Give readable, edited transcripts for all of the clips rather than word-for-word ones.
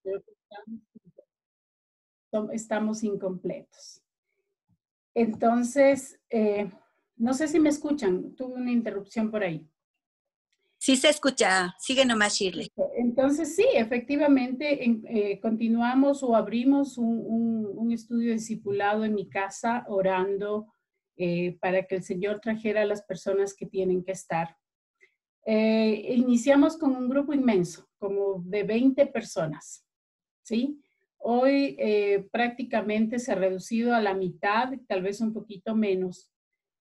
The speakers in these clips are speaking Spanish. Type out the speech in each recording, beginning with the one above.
Creo que estamos incompletos. Entonces, no sé si me escuchan. Tuve una interrupción por ahí. Sí se escucha. Sigue nomás, Shirley. Entonces, sí, efectivamente, continuamos o abrimos un estudio discipulado en mi casa, orando para que el Señor trajera a las personas que tienen que estar. Iniciamos con un grupo inmenso, como de 20 personas, ¿sí? Hoy prácticamente se ha reducido a la mitad, tal vez un poquito menos,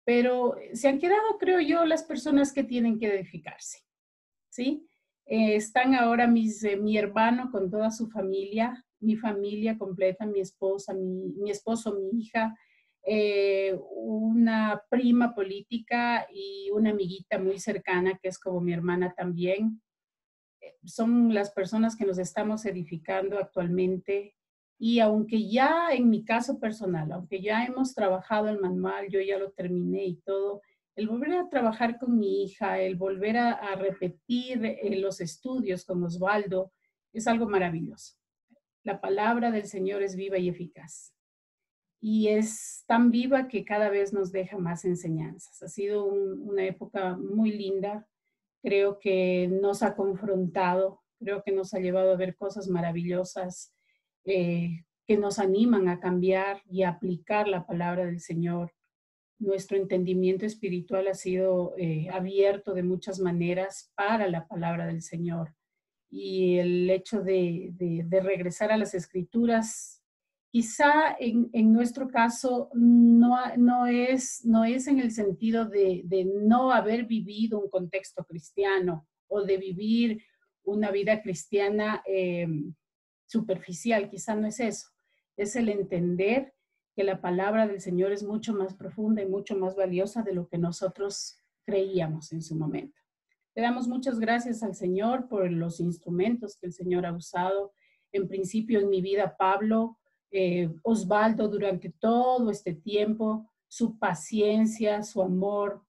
pero se han quedado, creo yo, las personas que tienen que edificarse, ¿sí? Están ahora mi hermano con toda su familia, mi familia completa, mi esposa, mi esposo, mi hija, una prima política y una amiguita muy cercana que es como mi hermana también. Son las personas que nos estamos edificando actualmente. Y aunque ya en mi caso personal, aunque ya hemos trabajado el manual, yo ya lo terminé y todo, el volver a trabajar con mi hija, el volver a repetir los estudios con Osvaldo, es algo maravilloso. La palabra del Señor es viva y eficaz. Y es tan viva que cada vez nos deja más enseñanzas. Ha sido una época muy linda. Creo que nos ha confrontado, creo que nos ha llevado a ver cosas maravillosas que nos animan a cambiar y a aplicar la palabra del Señor. Nuestro entendimiento espiritual ha sido abierto de muchas maneras para la palabra del Señor. Y el hecho de regresar a las escrituras, quizá en nuestro caso no es en el sentido de no haber vivido un contexto cristiano o de vivir una vida cristiana superficial, quizá no es eso, es el entender que la palabra del Señor es mucho más profunda y mucho más valiosa de lo que nosotros creíamos en su momento. Le damos muchas gracias al Señor por los instrumentos que el Señor ha usado. En principio en mi vida, Pablo, Osvaldo durante todo este tiempo, su paciencia, su amor,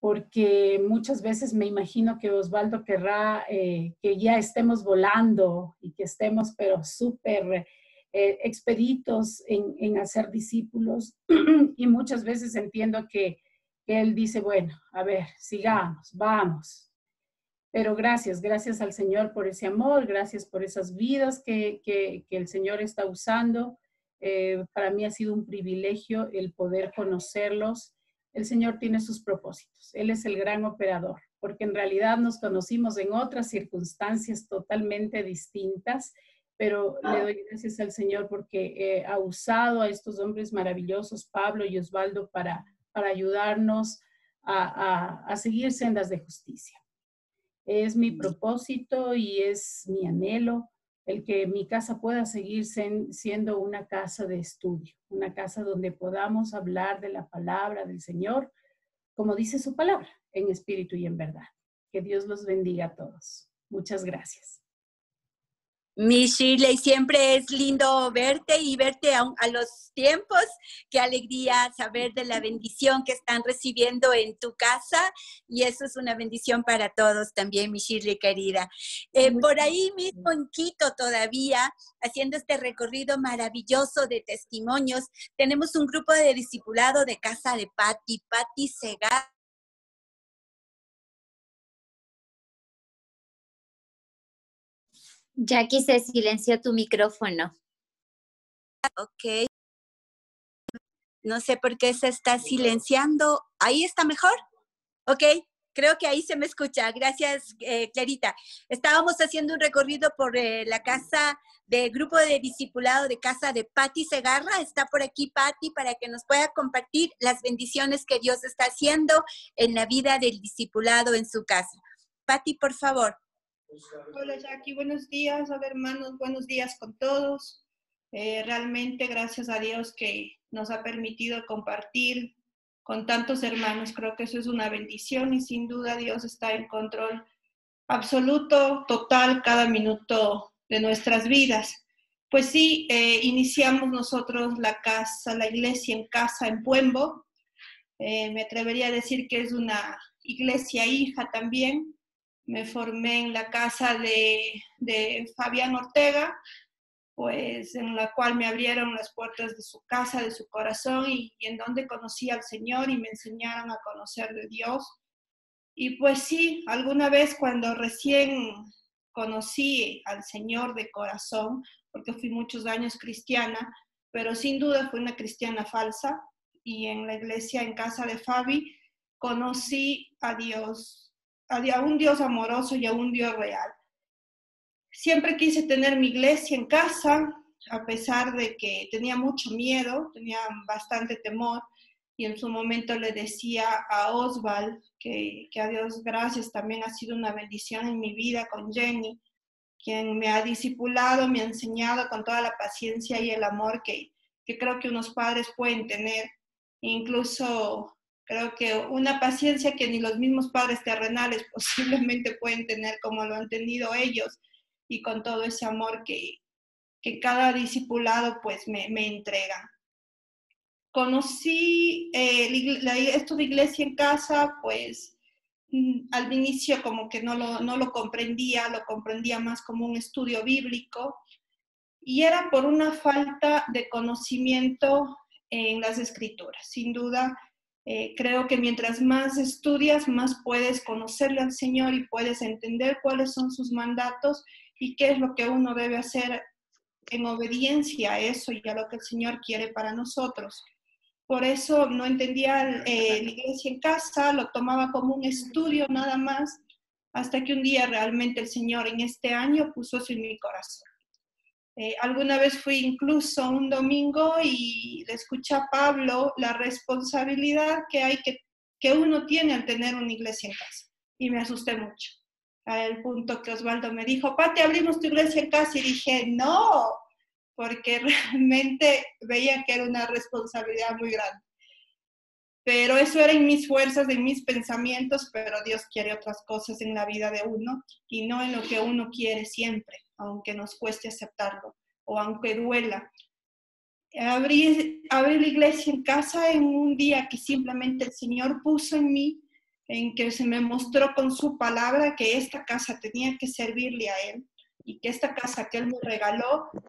porque muchas veces me imagino que Osvaldo querrá que ya estemos volando y que estemos pero súper expeditos en hacer discípulos y muchas veces entiendo que él dice, bueno, a ver, sigamos, vamos. Pero gracias al Señor por ese amor, gracias por esas vidas que el Señor está usando. Para mí ha sido un privilegio el poder conocerlos. El Señor tiene sus propósitos. Él es el gran operador, porque en realidad nos conocimos en otras circunstancias totalmente distintas, pero le doy gracias al Señor porque ha usado a estos hombres maravillosos, Pablo y Osvaldo, para ayudarnos a seguir sendas de justicia. Es mi propósito y es mi anhelo el que mi casa pueda seguir siendo una casa de estudio, una casa donde podamos hablar de la palabra del Señor, como dice su palabra, en espíritu y en verdad. Que Dios los bendiga a todos. Muchas gracias. Mi Shirley, siempre es lindo verte y verte a los tiempos. Qué alegría saber de la bendición que están recibiendo en tu casa y eso es una bendición para todos también, mi Shirley querida. Por ahí mismo en Quito todavía, haciendo este recorrido maravilloso de testimonios, tenemos un grupo de discipulado de Casa de Patti Segarra. Jackie, se silenció tu micrófono. Ok. No sé por qué se está silenciando. ¿Ahí está mejor? Ok, creo que ahí se me escucha. Gracias, Clarita. Estábamos haciendo un recorrido por la casa del grupo de discipulado de Casa de Patti Segarra. Está por aquí Patti para que nos pueda compartir las bendiciones que Dios está haciendo en la vida del discipulado en su casa. Patti, por favor. Hola Jackie, buenos días, hola hermanos, buenos días con todos. Realmente gracias a Dios que nos ha permitido compartir con tantos hermanos, creo que eso es una bendición y sin duda Dios está en control absoluto, total, cada minuto de nuestras vidas. Pues sí, iniciamos nosotros la iglesia en casa en Puembo. Me atrevería a decir que es una iglesia hija también. me formé en la casa de Fabián Ortega, pues en la cual me abrieron las puertas de su casa, de su corazón, y en donde conocí al Señor y me enseñaron a conocer de Dios. Y pues sí, alguna vez cuando recién conocí al Señor de corazón, porque fui muchos años cristiana, pero sin duda fui una cristiana falsa, y en la iglesia, en casa de Fabi, conocí a Dios, a un Dios amoroso y a un Dios real. Siempre quise tener mi iglesia en casa, a pesar de que tenía mucho miedo, tenía bastante temor, y en su momento le decía a Oswald que a Dios gracias, también ha sido una bendición en mi vida con Jenny, quien me ha discipulado, me ha enseñado con toda la paciencia y el amor que creo que unos padres pueden tener. Incluso creo que una paciencia que ni los mismos padres terrenales posiblemente pueden tener como lo han tenido ellos, y con todo ese amor que cada discipulado pues me entrega. Conocí esto de iglesia en casa, pues al inicio como que no lo comprendía, lo comprendía más como un estudio bíblico, y era por una falta de conocimiento en las escrituras. Sin duda, creo que mientras más estudias, más puedes conocerle al Señor y puedes entender cuáles son sus mandatos y qué es lo que uno debe hacer en obediencia a eso y a lo que el Señor quiere para nosotros. Por eso no entendía la iglesia en casa, lo tomaba como un estudio nada más, hasta que un día realmente el Señor en este año puso eso en mi corazón. Alguna vez fui incluso un domingo y le escuché a Pablo la responsabilidad que hay que uno tiene al tener una iglesia en casa. Y me asusté mucho. Al punto que Osvaldo me dijo, Pati, abrimos tu iglesia en casa. Y dije, no, porque realmente veía que era una responsabilidad muy grande. Pero eso era en mis fuerzas, en mis pensamientos, pero Dios quiere otras cosas en la vida de uno y no en lo que uno quiere siempre, aunque nos cueste aceptarlo o aunque duela. Abrí la iglesia en casa en un día que simplemente el Señor puso en mí, en que se me mostró con su palabra que esta casa tenía que servirle a Él y que esta casa que Él me regaló, pues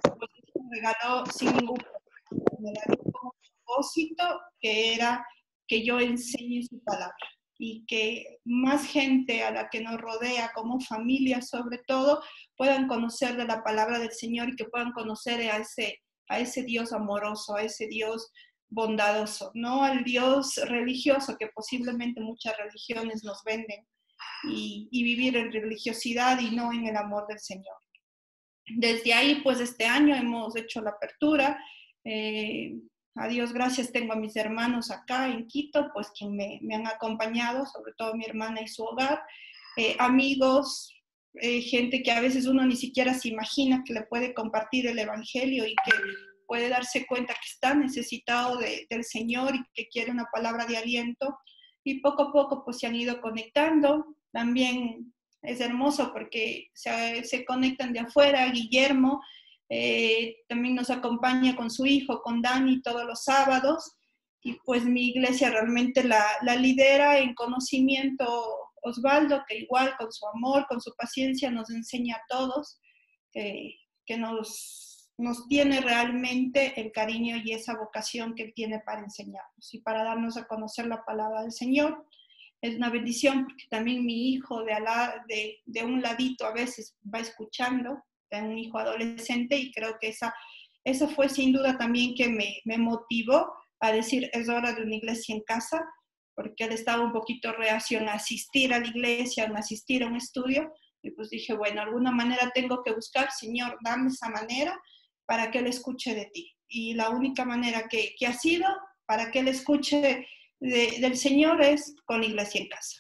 me regaló sin ningún problema. Me la dio como propósito, que era que yo enseñe su palabra y que más gente a la que nos rodea, como familia sobre todo, puedan conocer de la palabra del Señor y que puedan conocer a ese Dios amoroso, a ese Dios bondadoso, no al Dios religioso que posiblemente muchas religiones nos venden, y vivir en religiosidad y no en el amor del Señor. Desde ahí, pues este año hemos hecho la apertura. A Dios gracias, tengo a mis hermanos acá en Quito, pues quien me han acompañado, sobre todo mi hermana y su hogar, amigos, gente que a veces uno ni siquiera se imagina que le puede compartir el evangelio y que puede darse cuenta que está necesitado del Señor y que quiere una palabra de aliento, y poco a poco pues se han ido conectando. También es hermoso porque se conectan de afuera. Guillermo también nos acompaña con su hijo, con Dani, todos los sábados, y pues mi iglesia realmente la lidera en conocimiento Osvaldo, que igual con su amor, con su paciencia nos enseña a todos, que nos tiene realmente el cariño y esa vocación que Él tiene para enseñarnos y para darnos a conocer la palabra del Señor. Es una bendición porque también mi hijo de un ladito a veces va escuchando, tengo un hijo adolescente, y creo que esa fue sin duda también que me motivó a decir, es hora de una iglesia en casa, porque él estaba un poquito reacio en asistir a la iglesia, en asistir a un estudio, y pues dije, bueno, de alguna manera tengo que buscar, Señor, dame esa manera para que él escuche de ti. Y la única manera que ha sido para que él escuche del Señor es con la iglesia en casa.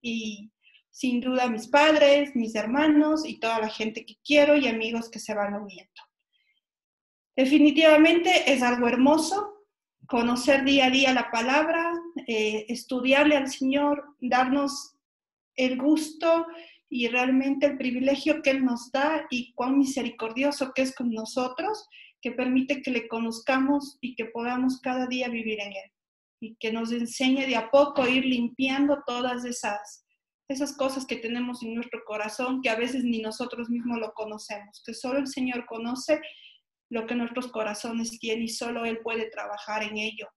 Y sin duda mis padres, mis hermanos y toda la gente que quiero y amigos que se van uniendo. Definitivamente es algo hermoso conocer día a día la palabra, estudiarle al Señor, darnos el gusto y realmente el privilegio que Él nos da y cuán misericordioso que es con nosotros, que permite que le conozcamos y que podamos cada día vivir en Él y que nos enseñe de a poco a ir limpiando todas esas esas cosas que tenemos en nuestro corazón, que a veces ni nosotros mismos lo conocemos, que solo el Señor conoce lo que nuestros corazones tienen y solo Él puede trabajar en ello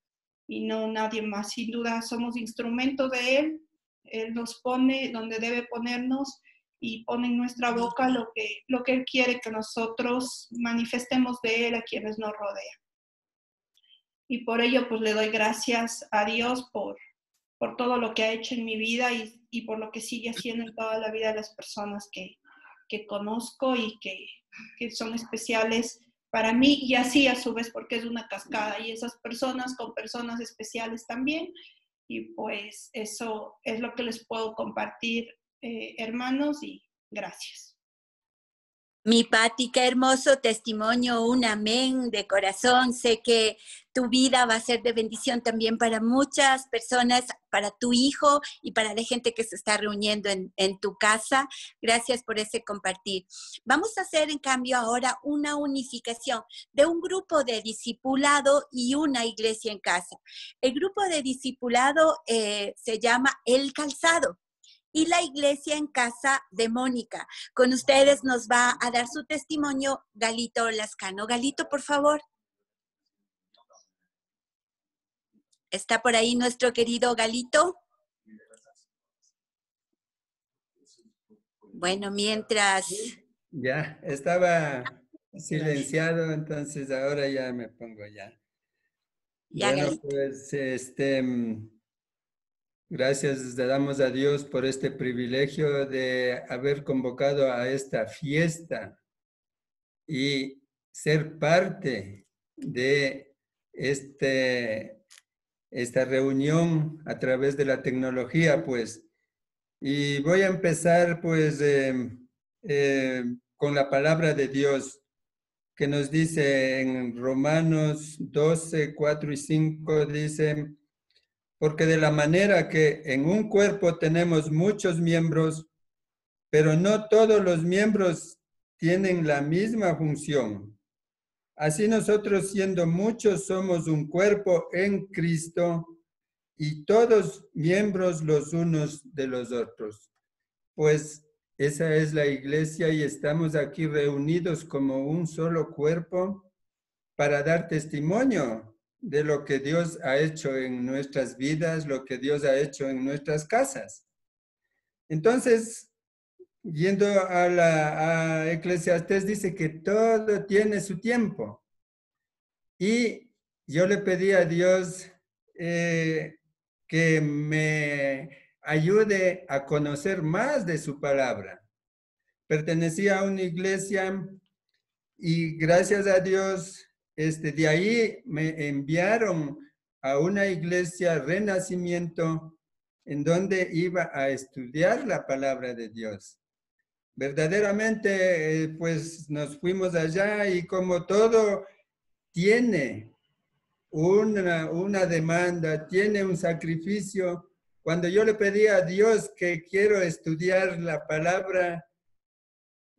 y no nadie más. Sin duda somos instrumentos de Él. Él nos pone donde debe ponernos y pone en nuestra boca lo que Él quiere que nosotros manifestemos de Él a quienes nos rodean. Y por ello pues le doy gracias a Dios por todo lo que ha hecho en mi vida y por lo que sigue haciendo en toda la vida de las personas que conozco y que son especiales para mí, y así a su vez porque es una cascada, y esas personas con personas especiales también, y pues eso es lo que les puedo compartir, hermanos, y gracias. Mi Pati, qué hermoso testimonio, un amén de corazón. Sé que tu vida va a ser de bendición también para muchas personas, para tu hijo y para la gente que se está reuniendo en tu casa. Gracias por ese compartir. Vamos a hacer, en cambio, ahora una unificación de un grupo de discipulado y una iglesia en casa. El grupo de discipulado se llama El Calzado. Y la iglesia en casa de Mónica. Con ustedes nos va a dar su testimonio Galito Lascano. Galito, por favor. ¿Está por ahí nuestro querido Galito? Bueno, mientras... Ya, estaba silenciado, entonces ahora ya me pongo ya. Bueno, Galito. pues gracias le damos a Dios por este privilegio de haber convocado a esta fiesta y ser parte de esta reunión a través de la tecnología, pues. Y voy a empezar, pues, con la palabra de Dios, que nos dice en Romanos 12, 4 y 5, dice: porque de la manera que en un cuerpo tenemos muchos miembros, pero no todos los miembros tienen la misma función. Así nosotros, siendo muchos, somos un cuerpo en Cristo y todos miembros los unos de los otros. Pues esa es la iglesia y estamos aquí reunidos como un solo cuerpo para dar testimonio de lo que Dios ha hecho en nuestras vidas, lo que Dios ha hecho en nuestras casas. Entonces, yendo a Eclesiastés, dice que todo tiene su tiempo. Y yo le pedí a Dios que me ayude a conocer más de su palabra. Pertenecía a una iglesia y gracias a Dios, de ahí me enviaron a una iglesia Renacimiento en donde iba a estudiar la palabra de Dios. Verdaderamente, pues nos fuimos allá y como todo tiene una demanda, tiene un sacrificio. Cuando yo le pedí a Dios que quiero estudiar la palabra,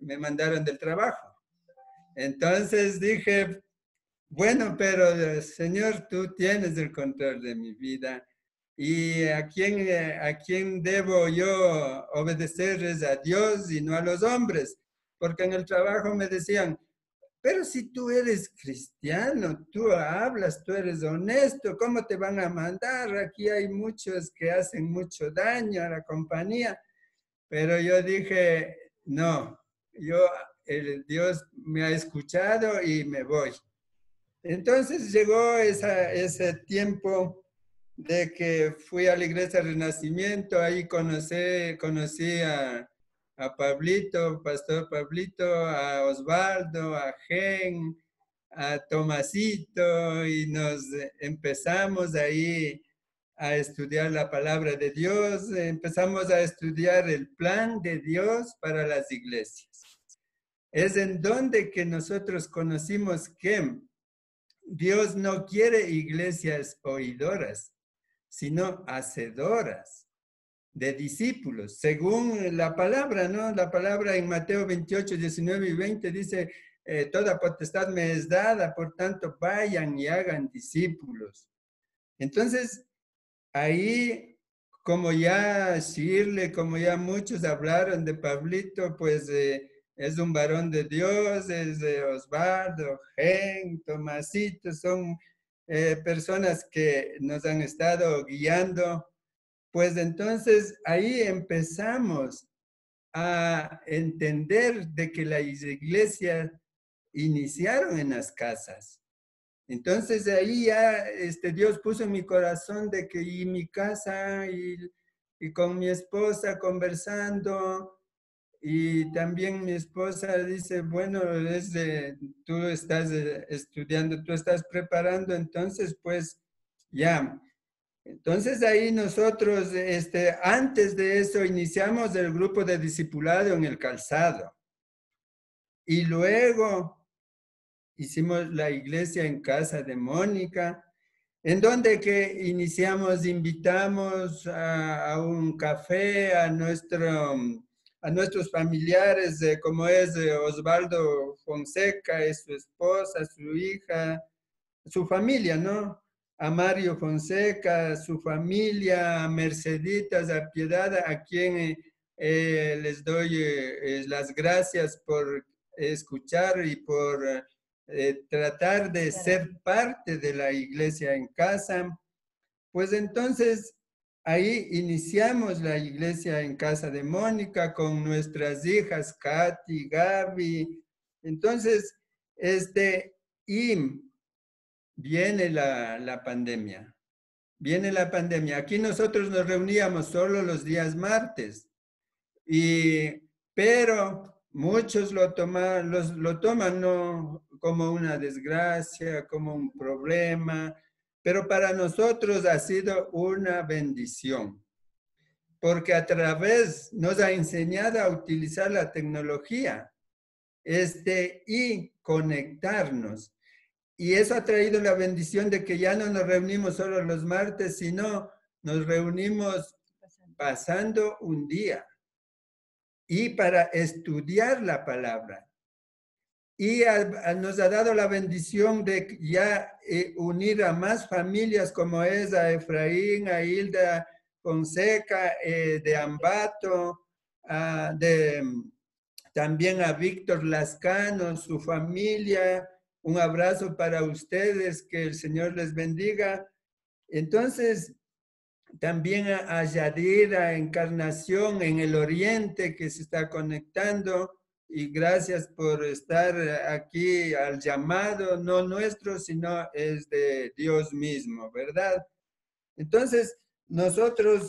me mandaron del trabajo. Entonces dije, bueno, pero Señor, tú tienes el control de mi vida. ¿Y a quién debo yo obedecer? Es a Dios y no a los hombres. Porque en el trabajo me decían, pero si tú eres cristiano, tú hablas, tú eres honesto, ¿cómo te van a mandar? Aquí hay muchos que hacen mucho daño a la compañía. Pero yo dije, no, Dios me ha escuchado y me voy. Entonces llegó ese tiempo de que fui a la iglesia Renacimiento, ahí conocí a Pablito, Pastor Pablito, a Osvaldo, a Gen, a Tomasito, y nos empezamos ahí a estudiar la palabra de Dios, empezamos a estudiar el plan de Dios para las iglesias. Es en donde que nosotros conocimos que Dios no quiere iglesias oidoras, sino hacedoras de discípulos, según la palabra, ¿no? La palabra en Mateo 28, 19 y 20 dice, toda potestad me es dada, por tanto vayan y hagan discípulos. Entonces, ahí como ya Shirley, como ya muchos hablaron de Pablito, pues es un varón de Dios, es de Osvaldo, Gen, Tomasito, son personas que nos han estado guiando. Pues entonces ahí empezamos a entender de que las iglesias iniciaron en las casas. Entonces ahí ya Dios puso en mi corazón de que y mi casa y con mi esposa conversando y también mi esposa dice, bueno, tú estás estudiando, tú estás preparando, entonces pues ya. Entonces ahí nosotros, antes de eso, iniciamos el grupo de discipulado en el Calzado. Y luego hicimos la iglesia en casa de Mónica, en donde que invitamos a un café a nuestros familiares, como es Osvaldo Fonseca, y su esposa, su hija, su familia, ¿no? A Mario Fonseca, su familia, a Merceditas, a Piedad, a quien les doy las gracias por escuchar y por tratar de ser parte de la iglesia en casa. Pues entonces ahí iniciamos la iglesia en casa de Mónica con nuestras hijas Katy, Gaby. Entonces, y viene la pandemia. Viene la pandemia. Aquí nosotros nos reuníamos solo los días martes. Pero muchos lo toman no como una desgracia, como un problema, pero para nosotros ha sido una bendición, porque a través nos ha enseñado a utilizar la tecnología y conectarnos. Y eso ha traído la bendición de que ya no nos reunimos solo los martes, sino nos reunimos pasando un día y para estudiar la palabra. Y nos ha dado la bendición de ya unir a más familias como es a Efraín, a Hilda Fonseca, de Ambato, también a Víctor Lascano, su familia. Un abrazo para ustedes, que el Señor les bendiga. Entonces, también a Yadira Encarnación en el Oriente que se está conectando, y gracias por estar aquí al llamado, no nuestro, sino es de Dios mismo, ¿verdad? Entonces, nosotros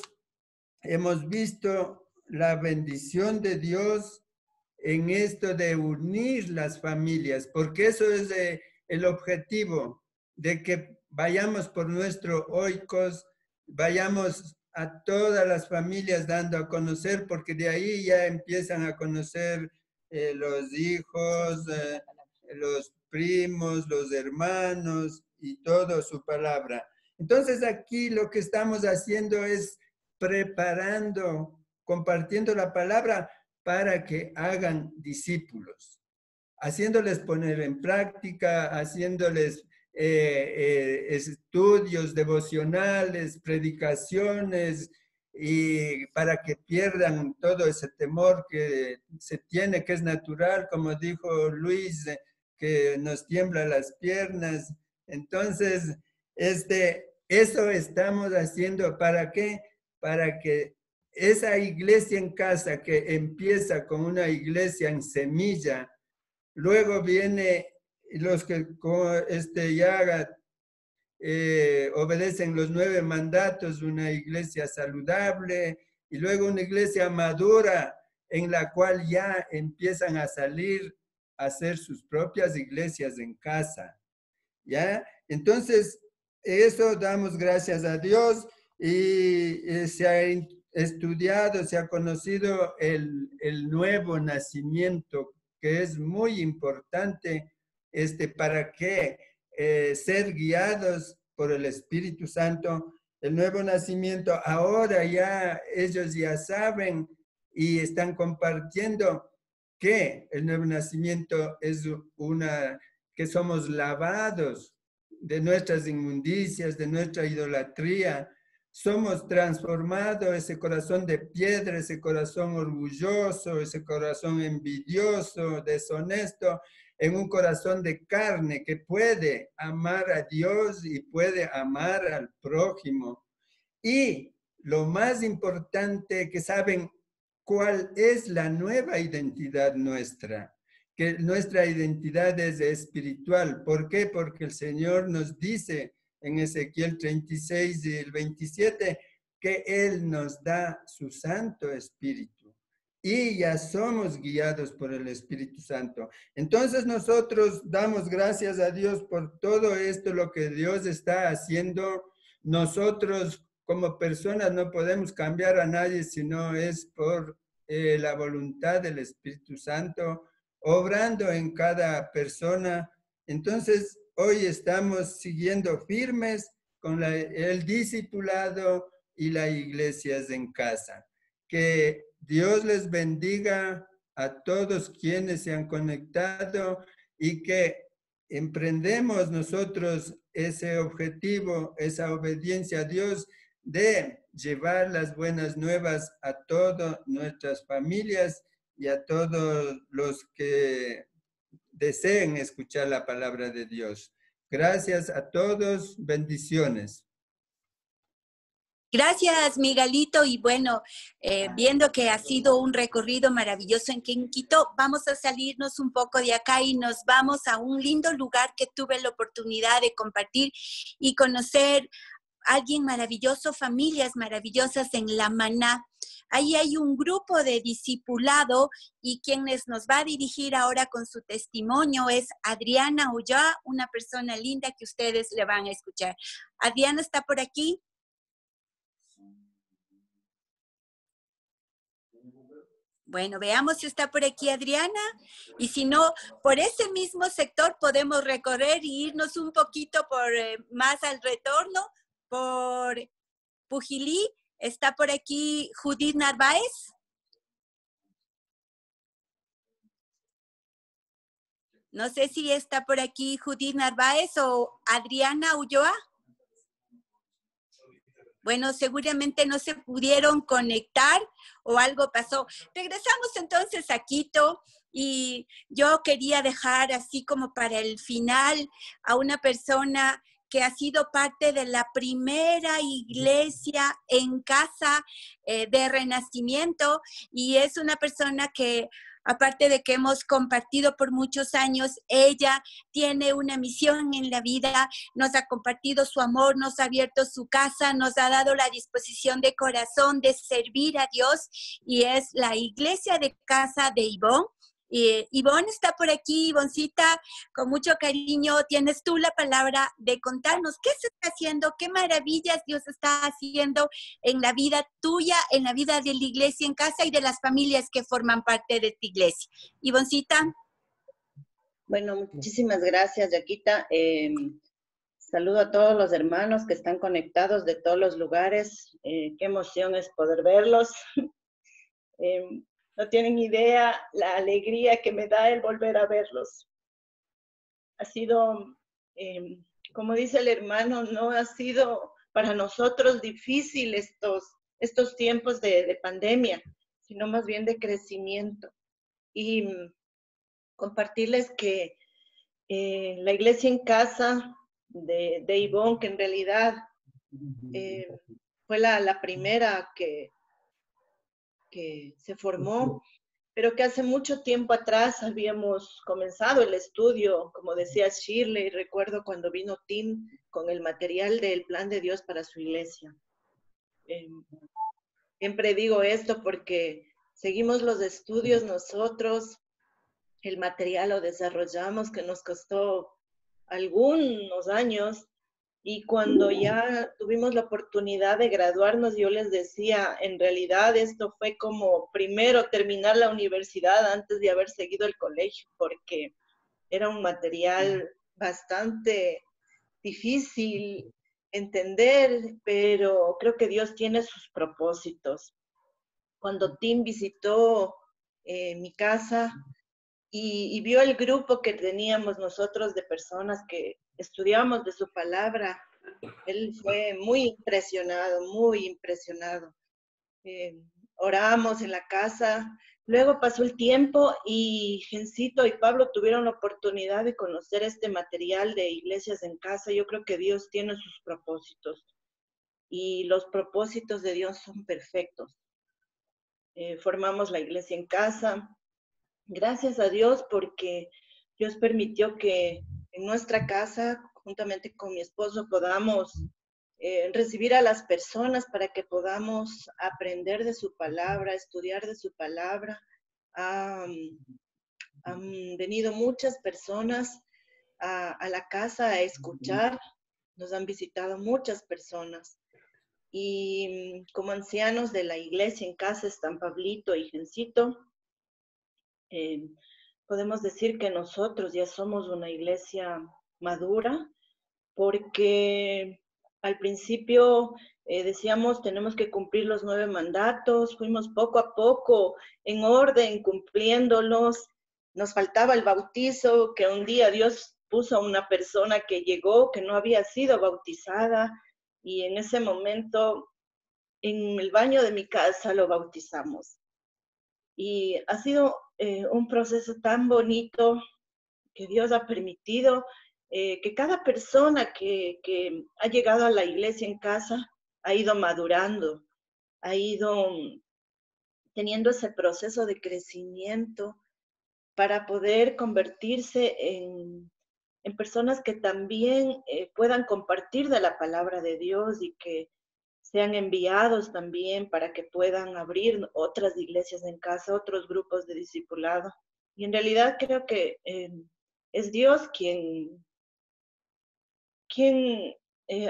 hemos visto la bendición de Dios en esto de unir las familias, porque eso es el objetivo, de que vayamos por nuestro oikos, vayamos a todas las familias dando a conocer, porque de ahí ya empiezan a conocer los hijos, los primos, los hermanos y todo su palabra. Entonces aquí lo que estamos haciendo es preparando, compartiendo la palabra para que hagan discípulos, haciéndoles poner en práctica, haciéndoles estudios devocionales, predicaciones, y para que pierdan todo ese temor que se tiene, que es natural, como dijo Luis, que nos tiembla las piernas. Entonces, eso estamos haciendo. ¿Para qué? Para que esa iglesia en casa que empieza con una iglesia en semilla, luego viene los que ya obedecen los 9 mandatos, una iglesia saludable, y luego una iglesia madura en la cual ya empiezan a salir a hacer sus propias iglesias en casa, ¿ya? Entonces, eso damos gracias a Dios, y se ha estudiado, se ha conocido el nuevo nacimiento, que es muy importante para que ser guiados por el Espíritu Santo. El nuevo nacimiento, ahora ya ellos ya saben y están compartiendo que el nuevo nacimiento es que somos lavados de nuestras inmundicias, de nuestra idolatría, somos transformados, ese corazón de piedra, ese corazón orgulloso, ese corazón envidioso, deshonesto, en un corazón de carne que puede amar a Dios y puede amar al prójimo. Y lo más importante, que saben cuál es la nueva identidad nuestra, que nuestra identidad es espiritual. ¿Por qué? Porque el Señor nos dice en Ezequiel 36 y el 27 que Él nos da su Santo Espíritu y ya somos guiados por el Espíritu Santo. Entonces nosotros damos gracias a Dios por todo esto, lo que Dios está haciendo. Nosotros como personas no podemos cambiar a nadie, sino es por la voluntad del Espíritu Santo obrando en cada persona. Entonces, hoy estamos siguiendo firmes con el discipulado y las iglesias en casa. Que Dios les bendiga a todos quienes se han conectado y que emprendemos nosotros ese objetivo, esa obediencia a Dios de llevar las buenas nuevas a todas nuestras familias y a todos los que deseen escuchar la palabra de Dios. Gracias a todos, bendiciones. Gracias, Miguelito. Y bueno, viendo que ha sido un recorrido maravilloso en Quito, vamos a salirnos un poco de acá y nos vamos a un lindo lugar que tuve la oportunidad de compartir y conocer a alguien maravilloso, familias maravillosas en La Maná. Ahí hay un grupo de discipulado y quien nos va a dirigir ahora con su testimonio es Adriana Ulloa, una persona linda que ustedes le van a escuchar. Adriana está por aquí. Bueno, veamos si está por aquí Adriana, y si no, por ese mismo sector podemos recorrer y irnos un poquito por más al retorno, por Pujilí. ¿Está por aquí Judith Narváez? No sé si está por aquí Judith Narváez o Adriana Ulloa. Bueno, seguramente no se pudieron conectar o algo pasó. Regresamos entonces a Quito y yo quería dejar así como para el final a una persona que ha sido parte de la primera iglesia en casa de Renacimiento y es una persona que, aparte de que hemos compartido por muchos años, ella tiene una misión en la vida, nos ha compartido su amor, nos ha abierto su casa, nos ha dado la disposición de corazón de servir a Dios y es la iglesia de casa de Ivonne. Ivonne está por aquí. Ivoncita, con mucho cariño, tienes tú la palabra de contarnos qué se está haciendo, qué maravillas Dios está haciendo en la vida tuya, en la vida de la iglesia en casa y de las familias que forman parte de tu iglesia. Ivoncita. Bueno, muchísimas gracias, Yaquita. Saludo a todos los hermanos que están conectados de todos los lugares. Qué emoción es poder verlos. No tienen idea la alegría que me da el volver a verlos. Ha sido, como dice el hermano, no ha sido para nosotros difícil estos tiempos de pandemia, sino más bien de crecimiento. Y compartirles que la iglesia en casa de Ivonne, que en realidad fue la primera que se formó, pero que hace mucho tiempo atrás habíamos comenzado el estudio, como decía Shirley, recuerdo cuando vino Tim con el material del plan de Dios para su iglesia. Siempre digo esto porque seguimos los estudios nosotros, el material lo desarrollamos, que nos costó algunos años, y cuando ya tuvimos la oportunidad de graduarnos, yo les decía, en realidad esto fue como primero terminar la universidad antes de haber seguido el colegio, porque era un material bastante difícil entender, pero creo que Dios tiene sus propósitos. Cuando Tim visitó mi casa y vio el grupo que teníamos nosotros de personas que estudiábamos de su palabra, Él fue muy impresionado, muy impresionado. Oramos en la casa. Luego pasó el tiempo y Gencito y Pablo tuvieron la oportunidad de conocer este material de iglesias en casa. Yo creo que Dios tiene sus propósitos y los propósitos de Dios son perfectos. Formamos la iglesia en casa. Gracias a Dios porque Dios permitió que en nuestra casa, juntamente con mi esposo, podamos recibir a las personas para que podamos aprender de su palabra, estudiar de su palabra. Han venido muchas personas a la casa a escuchar, nos han visitado muchas personas. Y como ancianos de la iglesia en casa están Pablito y Gencito. Podemos decir que nosotros ya somos una iglesia madura, porque al principio decíamos tenemos que cumplir los 9 mandatos, fuimos poco a poco en orden cumpliéndolos. Nos faltaba el bautizo, que un día Dios puso a una persona que llegó, que no había sido bautizada, y en ese momento en el baño de mi casa lo bautizamos. Y ha sido un proceso tan bonito que Dios ha permitido que cada persona que ha llegado a la iglesia en casa ha ido madurando, ha ido teniendo ese proceso de crecimiento para poder convertirse en personas que también puedan compartir de la palabra de Dios y que sean enviados también para que puedan abrir otras iglesias en casa, otros grupos de discipulado. Y en realidad creo que es Dios quien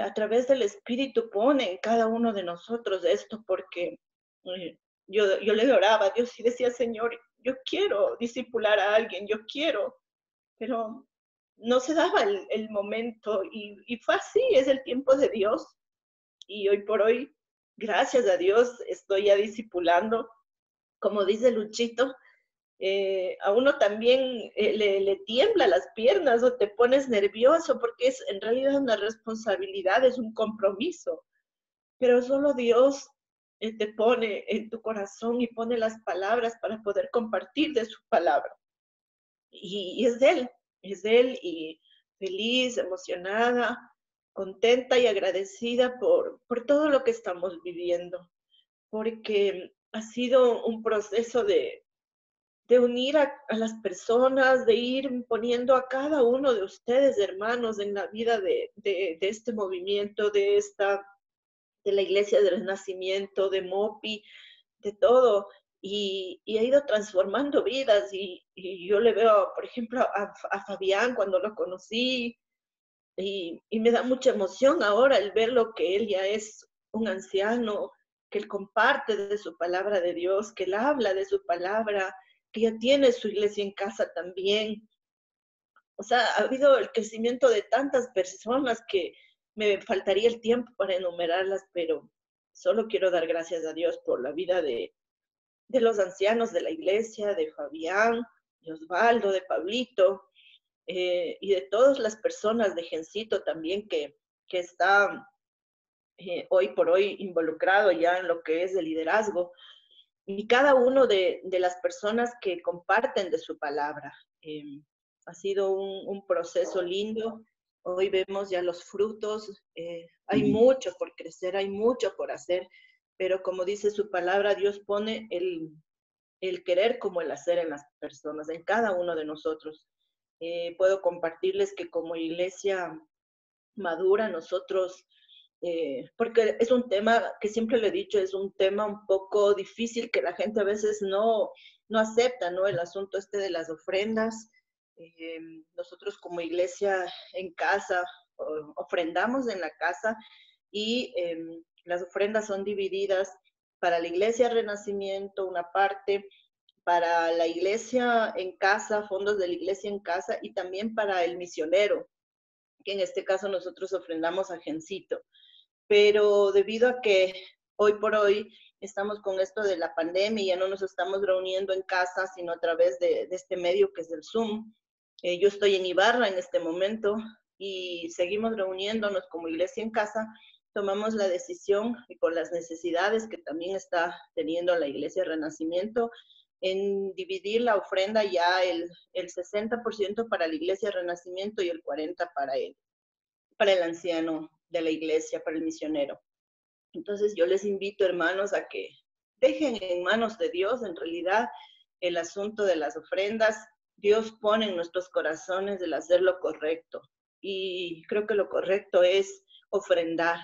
a través del Espíritu pone en cada uno de nosotros esto, porque yo le oraba a Dios y decía, Señor, yo quiero discipular a alguien, yo quiero, pero no se daba el momento y fue así, es el tiempo de Dios. Y hoy por hoy, gracias a Dios, estoy ya discipulando. Como dice Luchito, a uno también le tiembla las piernas o te pones nervioso porque es en realidad una responsabilidad, es un compromiso. Pero solo Dios te pone en tu corazón y pone las palabras para poder compartir de su palabra. Y es de Él y feliz, emocionada, contenta y agradecida por todo lo que estamos viviendo, porque ha sido un proceso de unir a las personas, de ir poniendo a cada uno de ustedes, hermanos, en la vida de este movimiento, de la Iglesia del Renacimiento, de MOPI, de todo. Y ha ido transformando vidas. Y yo le veo, por ejemplo, a Fabián cuando lo conocí, y me da mucha emoción ahora el ver lo que él ya es un anciano, que él comparte de su palabra de Dios, que él habla de su palabra, que ya tiene su iglesia en casa también. O sea, ha habido el crecimiento de tantas personas que me faltaría el tiempo para enumerarlas, pero solo quiero dar gracias a Dios por la vida de los ancianos de la iglesia, de Fabián, de Osvaldo, de Pablito, y de todas las personas de Gencito también que está hoy por hoy involucrado ya en lo que es el liderazgo, y cada uno de las personas que comparten de su palabra. Ha sido un proceso lindo. Hoy vemos ya los frutos. Hay mucho por crecer, hay mucho por hacer, pero como dice su palabra, Dios pone el querer como el hacer en las personas, en cada uno de nosotros. Puedo compartirles que como iglesia madura, nosotros, porque es un tema que siempre le he dicho, es un tema un poco difícil que la gente a veces no acepta, ¿no? El asunto este de las ofrendas. Nosotros como iglesia en casa, ofrendamos en la casa y las ofrendas son divididas para la iglesia Renacimiento, una parte, para la iglesia en casa, fondos de la iglesia en casa, y también para el misionero, que en este caso nosotros ofrendamos a Gencito. Pero debido a que hoy por hoy estamos con esto de la pandemia y ya no nos estamos reuniendo en casa, sino a través de este medio que es el Zoom. Yo estoy en Ibarra en este momento y seguimos reuniéndonos como iglesia en casa, tomamos la decisión, y por las necesidades que también está teniendo la Iglesia Renacimiento, en dividir la ofrenda ya el 60% para la Iglesia Renacimiento y el 40% para el anciano de la iglesia, para el misionero. Entonces yo les invito, hermanos, a que dejen en manos de Dios, en realidad, el asunto de las ofrendas. Dios pone en nuestros corazones el hacer lo correcto. Y creo que lo correcto es ofrendar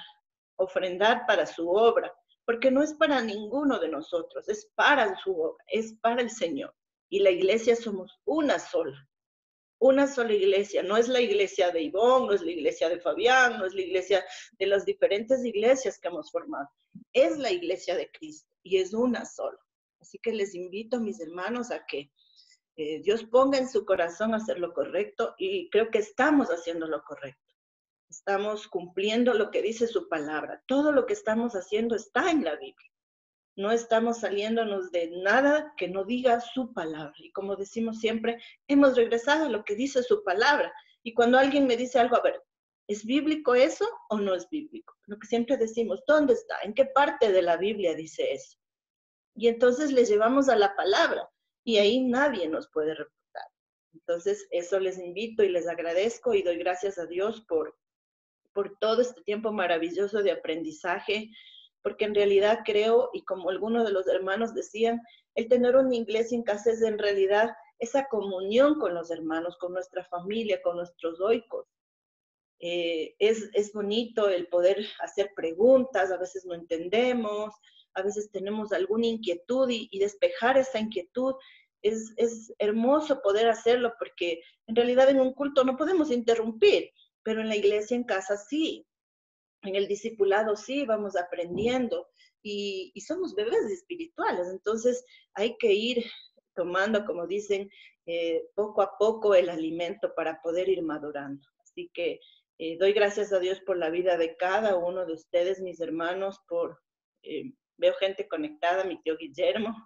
para su obra, porque no es para ninguno de nosotros, es para su obra, es para el Señor. Y la iglesia somos una sola iglesia. No es la iglesia de Ivonne, no es la iglesia de Fabián, no es la iglesia de las diferentes iglesias que hemos formado. Es la iglesia de Cristo y es una sola. Así que les invito, mis hermanos, a que Dios ponga en su corazón hacer lo correcto, y creo que estamos haciendo lo correcto. Estamos cumpliendo lo que dice su palabra. Todo lo que estamos haciendo está en la Biblia. No estamos saliéndonos de nada que no diga su palabra. Y como decimos siempre, hemos regresado a lo que dice su palabra. Y cuando alguien me dice algo, a ver, ¿es bíblico eso o no es bíblico? Lo que siempre decimos, ¿dónde está? ¿En qué parte de la Biblia dice eso? Y entonces les llevamos a la palabra y ahí nadie nos puede refutar. Entonces, eso les invito y les agradezco y doy gracias a Dios por todo este tiempo maravilloso de aprendizaje, porque en realidad creo, y como algunos de los hermanos decían, el tener una iglesia en casa es en realidad esa comunión con los hermanos, con nuestra familia, con nuestros oicos. Es bonito el poder hacer preguntas, a veces no entendemos, a veces tenemos alguna inquietud y despejar esa inquietud. Es hermoso poder hacerlo, porque en realidad en un culto no podemos interrumpir, pero en la iglesia en casa sí. En el discipulado sí, vamos aprendiendo y somos bebés espirituales, entonces hay que ir tomando, como dicen, poco a poco el alimento para poder ir madurando. Así que doy gracias a Dios por la vida de cada uno de ustedes, mis hermanos, veo gente conectada, mi tío Guillermo.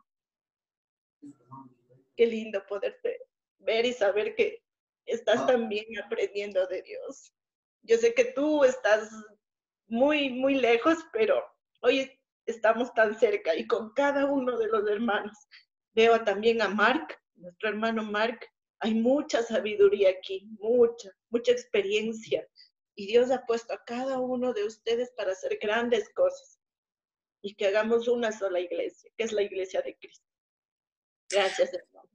Qué lindo poderte ver y saber que estás también aprendiendo de Dios. Yo sé que tú estás muy, muy lejos, pero hoy estamos tan cerca y con cada uno de los hermanos. Veo también a Mark, nuestro hermano Mark. Hay mucha sabiduría aquí, mucha experiencia. Y Dios ha puesto a cada uno de ustedes para hacer grandes cosas. Y que hagamos una sola iglesia, que es la iglesia de Cristo. Gracias, hermano.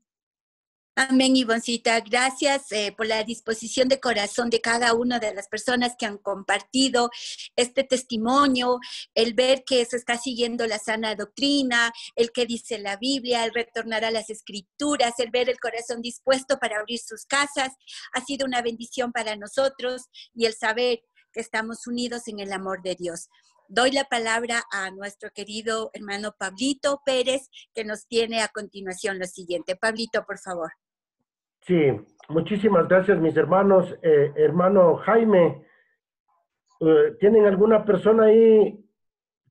Amén, Ivoncita. Gracias por la disposición de corazón de cada una de las personas que han compartido este testimonio, el ver que se está siguiendo la sana doctrina, el que dice la Biblia, el retornar a las Escrituras, el ver el corazón dispuesto para abrir sus casas. Ha sido una bendición para nosotros y el saber que estamos unidos en el amor de Dios. Doy la palabra a nuestro querido hermano Pablito Pérez, que nos tiene a continuación lo siguiente. Pablito, por favor. Sí, muchísimas gracias, mis hermanos. Hermano Jaime, ¿tienen alguna persona ahí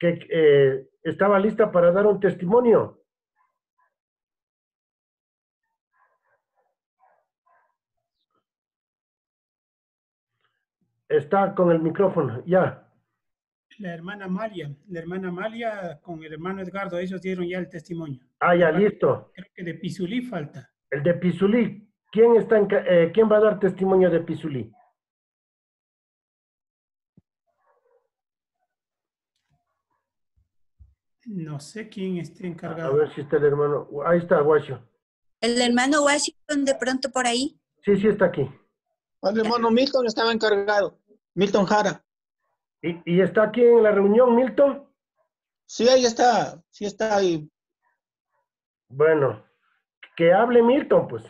que estaba lista para dar un testimonio? Está con el micrófono, ya. La hermana Amalia con el hermano Edgardo, ellos dieron ya el testimonio. Ah, ya, listo. Creo que de Pisulí falta. El de Pisulí. ¿Quién va a dar testimonio de Pisulí? No sé quién esté encargado. A ver si está el hermano. Ahí está, Guacho. El hermano Washington de pronto por ahí. Sí, sí está aquí. El hermano Milton estaba encargado. Milton Jara. ¿Y está aquí en la reunión, Milton? Sí, ahí está. Sí está ahí. Bueno, que hable Milton, pues.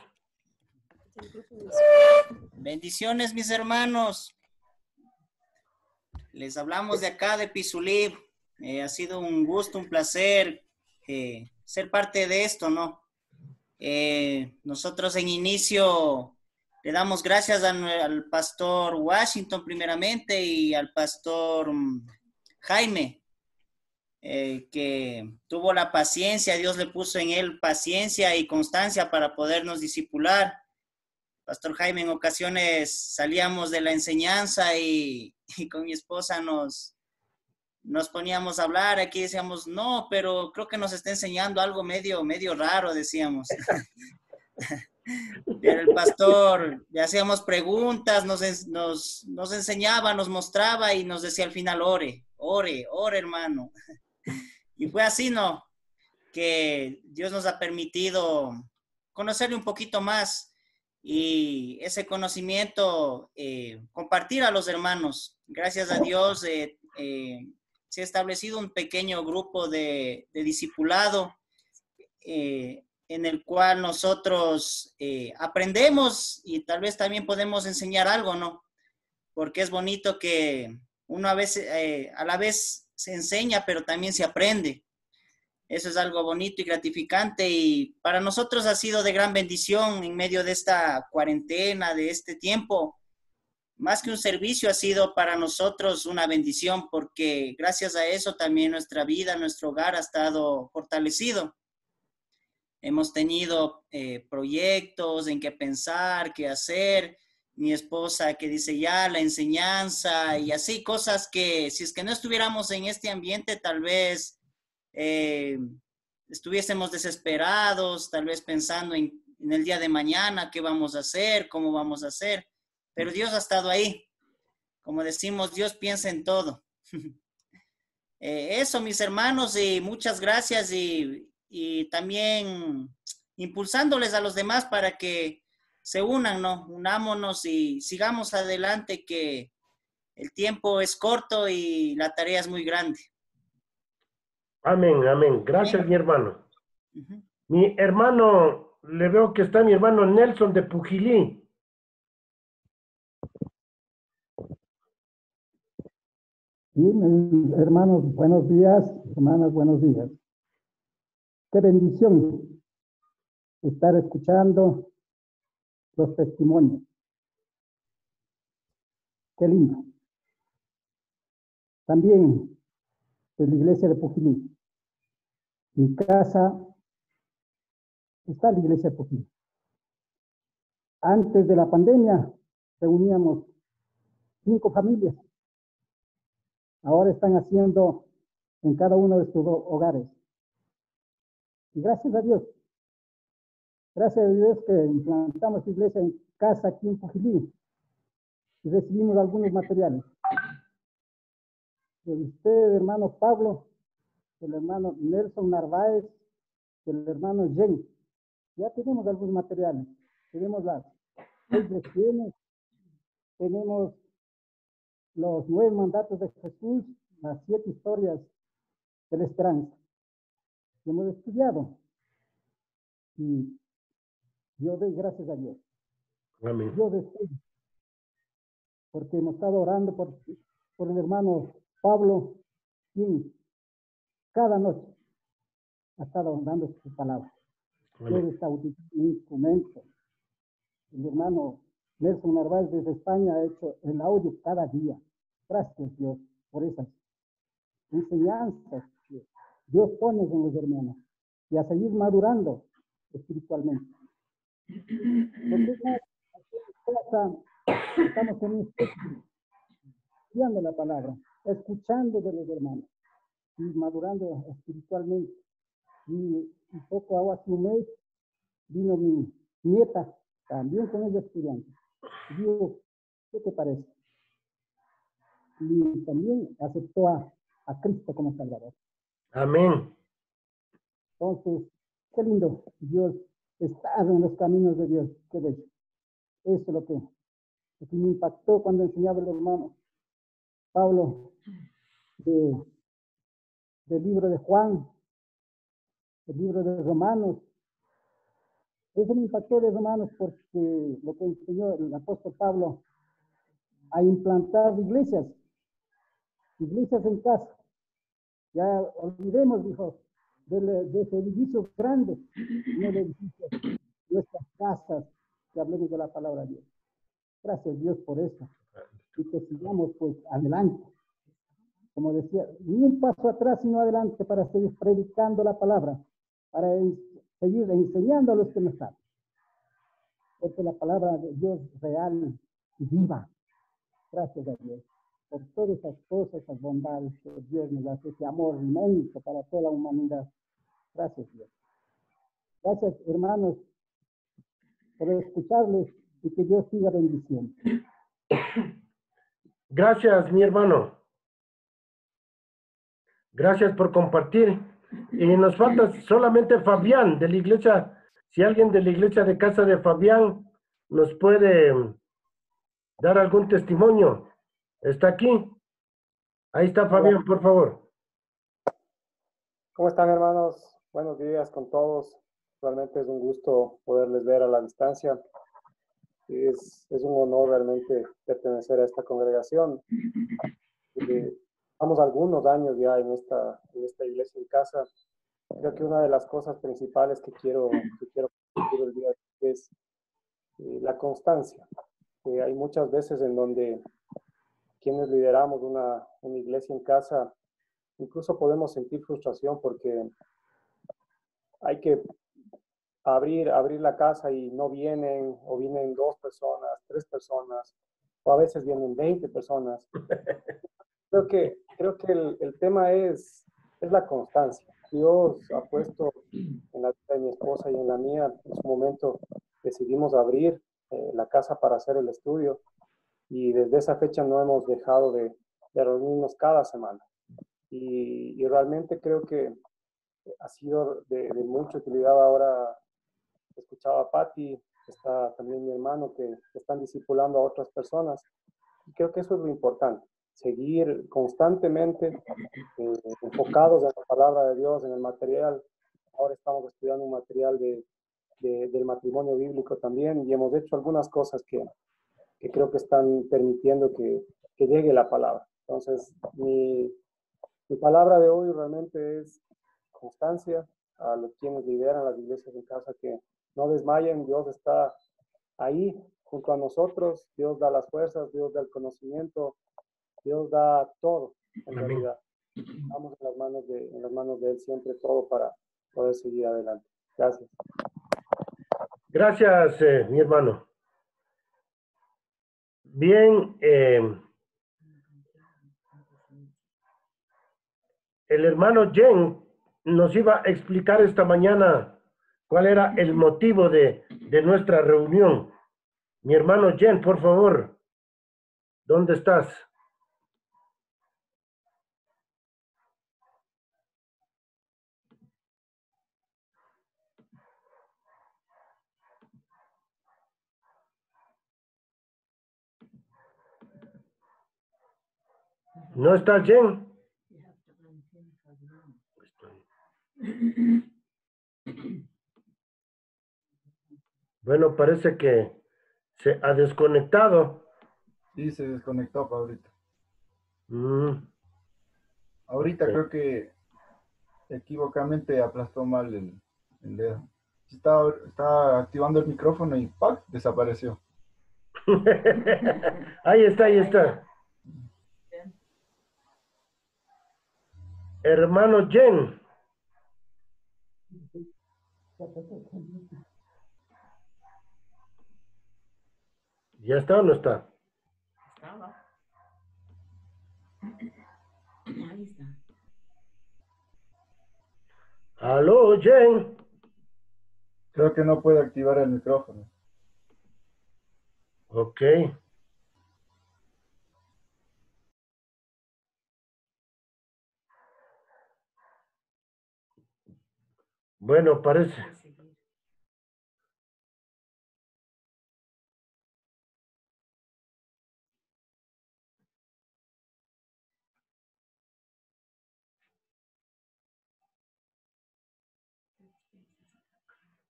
Bendiciones, mis hermanos. Les hablamos de acá de Pisulí. Ha sido un gusto, un placer ser parte de esto, ¿no? Nosotros en inicio le damos gracias al pastor Washington primeramente y al pastor Jaime, que tuvo la paciencia. Dios le puso en él paciencia y constancia para podernos discipular. Pastor Jaime, en ocasiones salíamos de la enseñanza y con mi esposa nos poníamos a hablar. Aquí decíamos, no, pero creo que nos está enseñando algo medio raro, decíamos. Pero el pastor, le hacíamos preguntas, nos enseñaba, nos mostraba y nos decía al final, ore, hermano. Y fue así, ¿no? Que Dios nos ha permitido conocerle un poquito más y ese conocimiento compartir a los hermanos. Gracias a Dios se ha establecido un pequeño grupo de discipulado en el cual nosotros aprendemos y tal vez también podemos enseñar algo, ¿no? Porque es bonito que uno a la vez se enseña, pero también se aprende. Eso es algo bonito y gratificante y para nosotros ha sido de gran bendición en medio de esta cuarentena, de este tiempo. Más que un servicio, ha sido para nosotros una bendición porque gracias a eso también nuestra vida, nuestro hogar ha estado fortalecido. Hemos tenido proyectos en qué pensar, qué hacer. Mi esposa que dice ya la enseñanza y así cosas que si es que no estuviéramos en este ambiente tal vez estuviésemos desesperados, tal vez pensando en el día de mañana, qué vamos a hacer, cómo vamos a hacer. Pero Dios ha estado ahí. Como decimos, Dios piensa en todo. Eso, mis hermanos, y muchas gracias y también impulsándoles a los demás para que se unan, ¿no? Unámonos y sigamos adelante, que el tiempo es corto y la tarea es muy grande. Amén, amén. Gracias, mi hermano. Mi hermano, le veo que está mi hermano Nelson de Pujilí. Sí, hermanos, buenos días, hermanas, buenos días. Qué bendición estar escuchando los testimonios. Qué lindo. También de la iglesia de Pujilí. Mi casa está en la iglesia de Pujilí. Antes de la pandemia reuníamos 5 familias. Ahora están haciendo en cada uno de sus hogares. Y gracias a Dios que implantamos iglesia en casa aquí en Pujilí y recibimos algunos materiales. De usted, hermano Pablo, del hermano Nelson Narváez, del hermano Jen. Ya tenemos algunos materiales. Tenemos las 6 lecciones, tenemos los 9 mandatos de Jesús, las 7 historias de la esperanza. Hemos estudiado y yo doy gracias a Dios. Amén. Yo deseo, porque hemos estado orando por el hermano Pablo, quien cada noche ha estado dando su palabra. Él está utilizando un instrumento. El hermano Nelson Narváez desde España ha hecho el audio cada día. Gracias, Dios, por esas enseñanzas que Dios pone en los hermanos y a seguir madurando espiritualmente. Porque estamos en un espíritu, estudiando la palabra, escuchando de los hermanos y madurando espiritualmente. Y un poco ahora hace un mes vino mi nieta, también con ella estudiante. Y digo, ¿qué te parece? Y también aceptó a Cristo como Salvador. Amén. Entonces, qué lindo. Dios está en los caminos de Dios. Qué bello. Eso es lo que me impactó cuando enseñaba el hermano Pablo del libro de Juan, el libro de Romanos. Eso me impactó de Romanos porque lo que enseñó el apóstol Pablo a implantar iglesias en casa. Ya olvidemos, dijo, de ese edificio grande, no de edificios, nuestras casas, que hablemos de la palabra de Dios. Gracias Dios por eso. Y que sigamos pues adelante. Como decía, ni un paso atrás sino adelante para seguir predicando la palabra, para seguir enseñando a los que no saben. porque la palabra de Dios es real y viva. Gracias a Dios por todas esas cosas, esas bondades que Dios nos hace, ese amor inmenso para toda la humanidad. Gracias, Dios. Gracias, hermanos, por escucharles y que Dios siga bendiciendo. Gracias, mi hermano. Gracias por compartir. Y nos falta solamente Fabián de la iglesia. Si alguien de la iglesia de Casa de Fabián nos puede dar algún testimonio. ¿Está aquí? Ahí está Fabián, por favor. ¿Cómo están, hermanos? Buenos días con todos. Realmente es un gusto poderles ver a la distancia. Es un honor realmente pertenecer a esta congregación. Llevamos algunos años ya en esta iglesia en casa. Creo que una de las cosas principales que quiero compartir el día de hoy es la constancia. Hay muchas veces en donde quienes lideramos una iglesia en casa, incluso podemos sentir frustración porque hay que abrir la casa y no vienen, o vienen 2 personas, 3 personas, o a veces vienen 20 personas. Creo que el tema es la constancia. Dios ha puesto en la vida de mi esposa y en la mía, en su momento decidimos abrir la casa para hacer el estudio, y desde esa fecha no hemos dejado de reunirnos cada semana. Y realmente creo que ha sido de mucha utilidad. Ahora escuchaba a Patti, está también mi hermano, que están discipulando a otras personas. Y creo que eso es lo importante, seguir constantemente enfocados en la palabra de Dios, en el material. Ahora estamos estudiando un material del matrimonio bíblico también, y hemos hecho algunas cosas que creo que están permitiendo que llegue la palabra. Entonces, mi palabra de hoy realmente es constancia. A los quienes lideran las iglesias en casa, que no desmayen. Dios está ahí junto a nosotros. Dios da las fuerzas, Dios da el conocimiento, Dios da todo en realidad. Estamos en las manos de Él siempre, todo para poder seguir adelante. Gracias. Gracias, mi hermano. Bien, el hermano Jen nos iba a explicar esta mañana cuál era el motivo de nuestra reunión. Mi hermano Jen, por favor, ¿dónde estás? ¿No está Jen? Bueno, parece que se ha desconectado. Sí, se desconectó, Pablito. Ahorita Okay. Creo que equivocadamente aplastó mal el dedo. Estaba activando el micrófono y ¡pac! Desapareció. Ahí está. Hermano Jen. ¿Ya está o no está? Estaba. Ahí está. Aló, Jen. Creo que no puede activar el micrófono. Ok. Bueno, parece.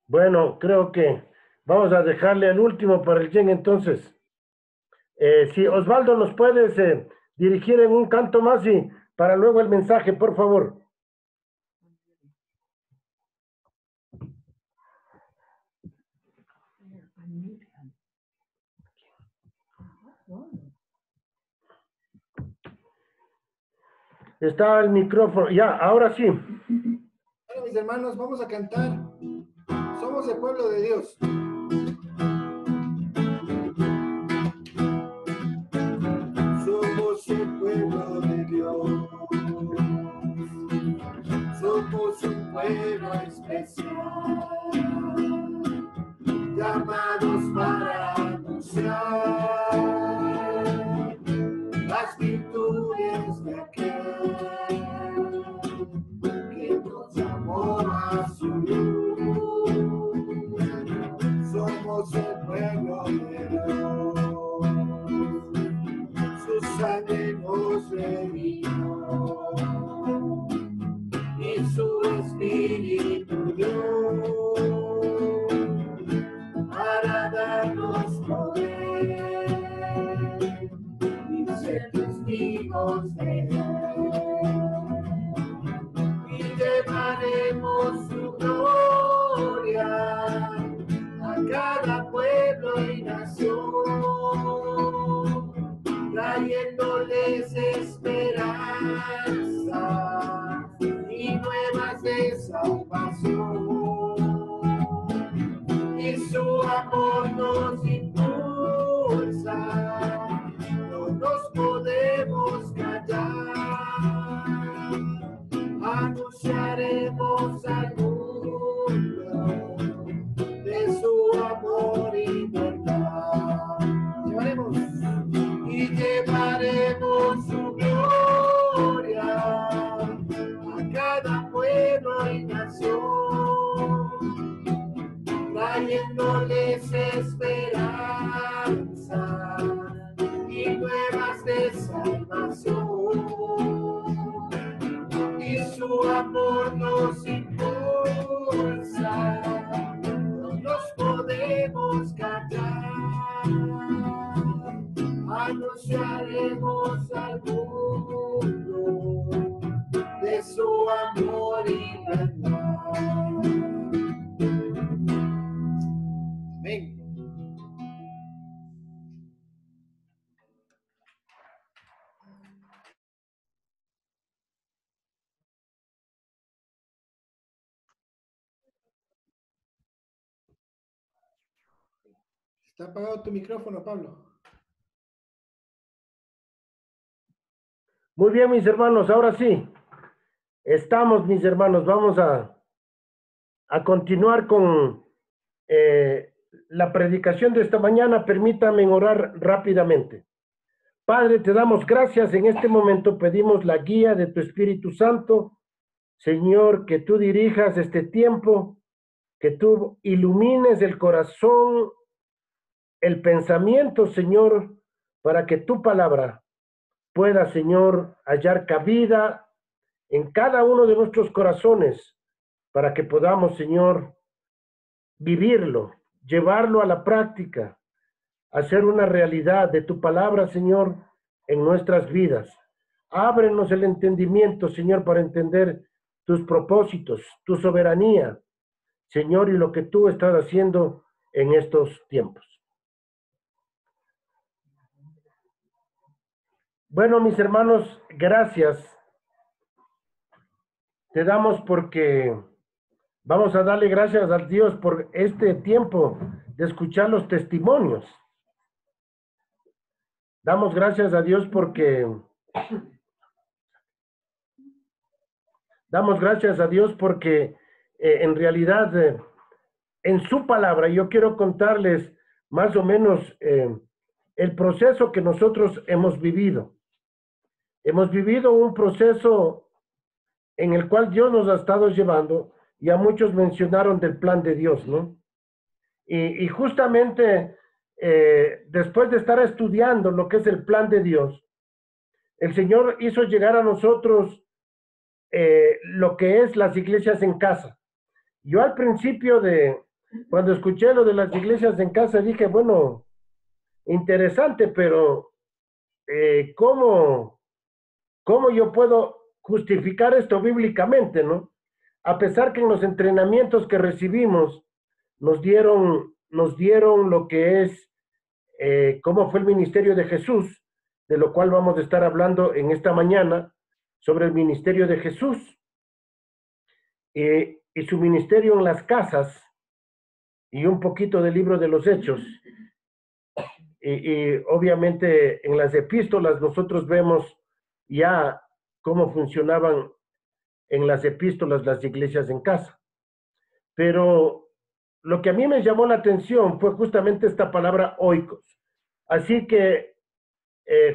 Bueno, creo que vamos a dejarle al último para el Jen entonces. Si Osvaldo nos puedes dirigir en un canto más y para luego el mensaje, por favor. Está el micrófono. Ya, ahora sí. Bueno, mis hermanos, vamos a cantar. Somos el pueblo de Dios. especial, llamados para anunciar las virtudes de aquel que nos llamó a su luz. Somos el pueblo de Dios, su sangre nos redimió y su espíritu dio para darnos poder y ser testigos de él. Y llevaremos su gloria a cada pueblo y nación, trayéndoles esperanza y nuevas de salvación. Y su amor nos impulsa, no nos podemos callar, anunciaremos al mundo de su amor y verdad. Llevaremos su gloria a cada pueblo y nación, trayéndoles esperanza y nuevas de salvación. Y su amor nos impulsa, no nos podemos callar, anunciaremos al mundo de su amor y verdad. Amén. Está apagado tu micrófono, Pablo. Muy bien, mis hermanos, ahora sí. Estamos, mis hermanos, vamos a continuar con la predicación de esta mañana. Permítanme orar rápidamente. Padre, te damos gracias. En este momento pedimos la guía de tu Espíritu Santo. Señor, que tú dirijas este tiempo, que tú ilumines el corazón, el pensamiento, Señor, para que tu palabra pueda, Señor, hallar cabida en cada uno de nuestros corazones, para que podamos, Señor, vivirlo, llevarlo a la práctica, hacer una realidad de tu palabra, Señor, en nuestras vidas. Ábrenos el entendimiento, Señor, para entender tus propósitos, tu soberanía, Señor, y lo que tú estás haciendo en estos tiempos. Bueno, mis hermanos, gracias. Te damos porque vamos a darle gracias a Dios por este tiempo de escuchar los testimonios. Damos gracias a Dios porque en realidad en su palabra yo quiero contarles más o menos el proceso que nosotros hemos vivido. Hemos vivido un proceso en el cual Dios nos ha estado llevando, y a muchos mencionaron del plan de Dios, ¿no? Y justamente después de estar estudiando lo que es el plan de Dios, el Señor hizo llegar a nosotros lo que es las iglesias en casa. Yo al principio cuando escuché lo de las iglesias en casa, dije, bueno, interesante, pero ¿cómo yo puedo justificar esto bíblicamente, no? A pesar que en los entrenamientos que recibimos nos dieron lo que es cómo fue el ministerio de Jesús, de lo cual vamos a estar hablando en esta mañana, sobre el ministerio de Jesús y su ministerio en las casas, y un poquito del libro de los Hechos. Y obviamente en las epístolas nosotros vemos ya cómo funcionaban en las epístolas las iglesias en casa. pero lo que a mí me llamó la atención fue justamente esta palabra oikos. Así que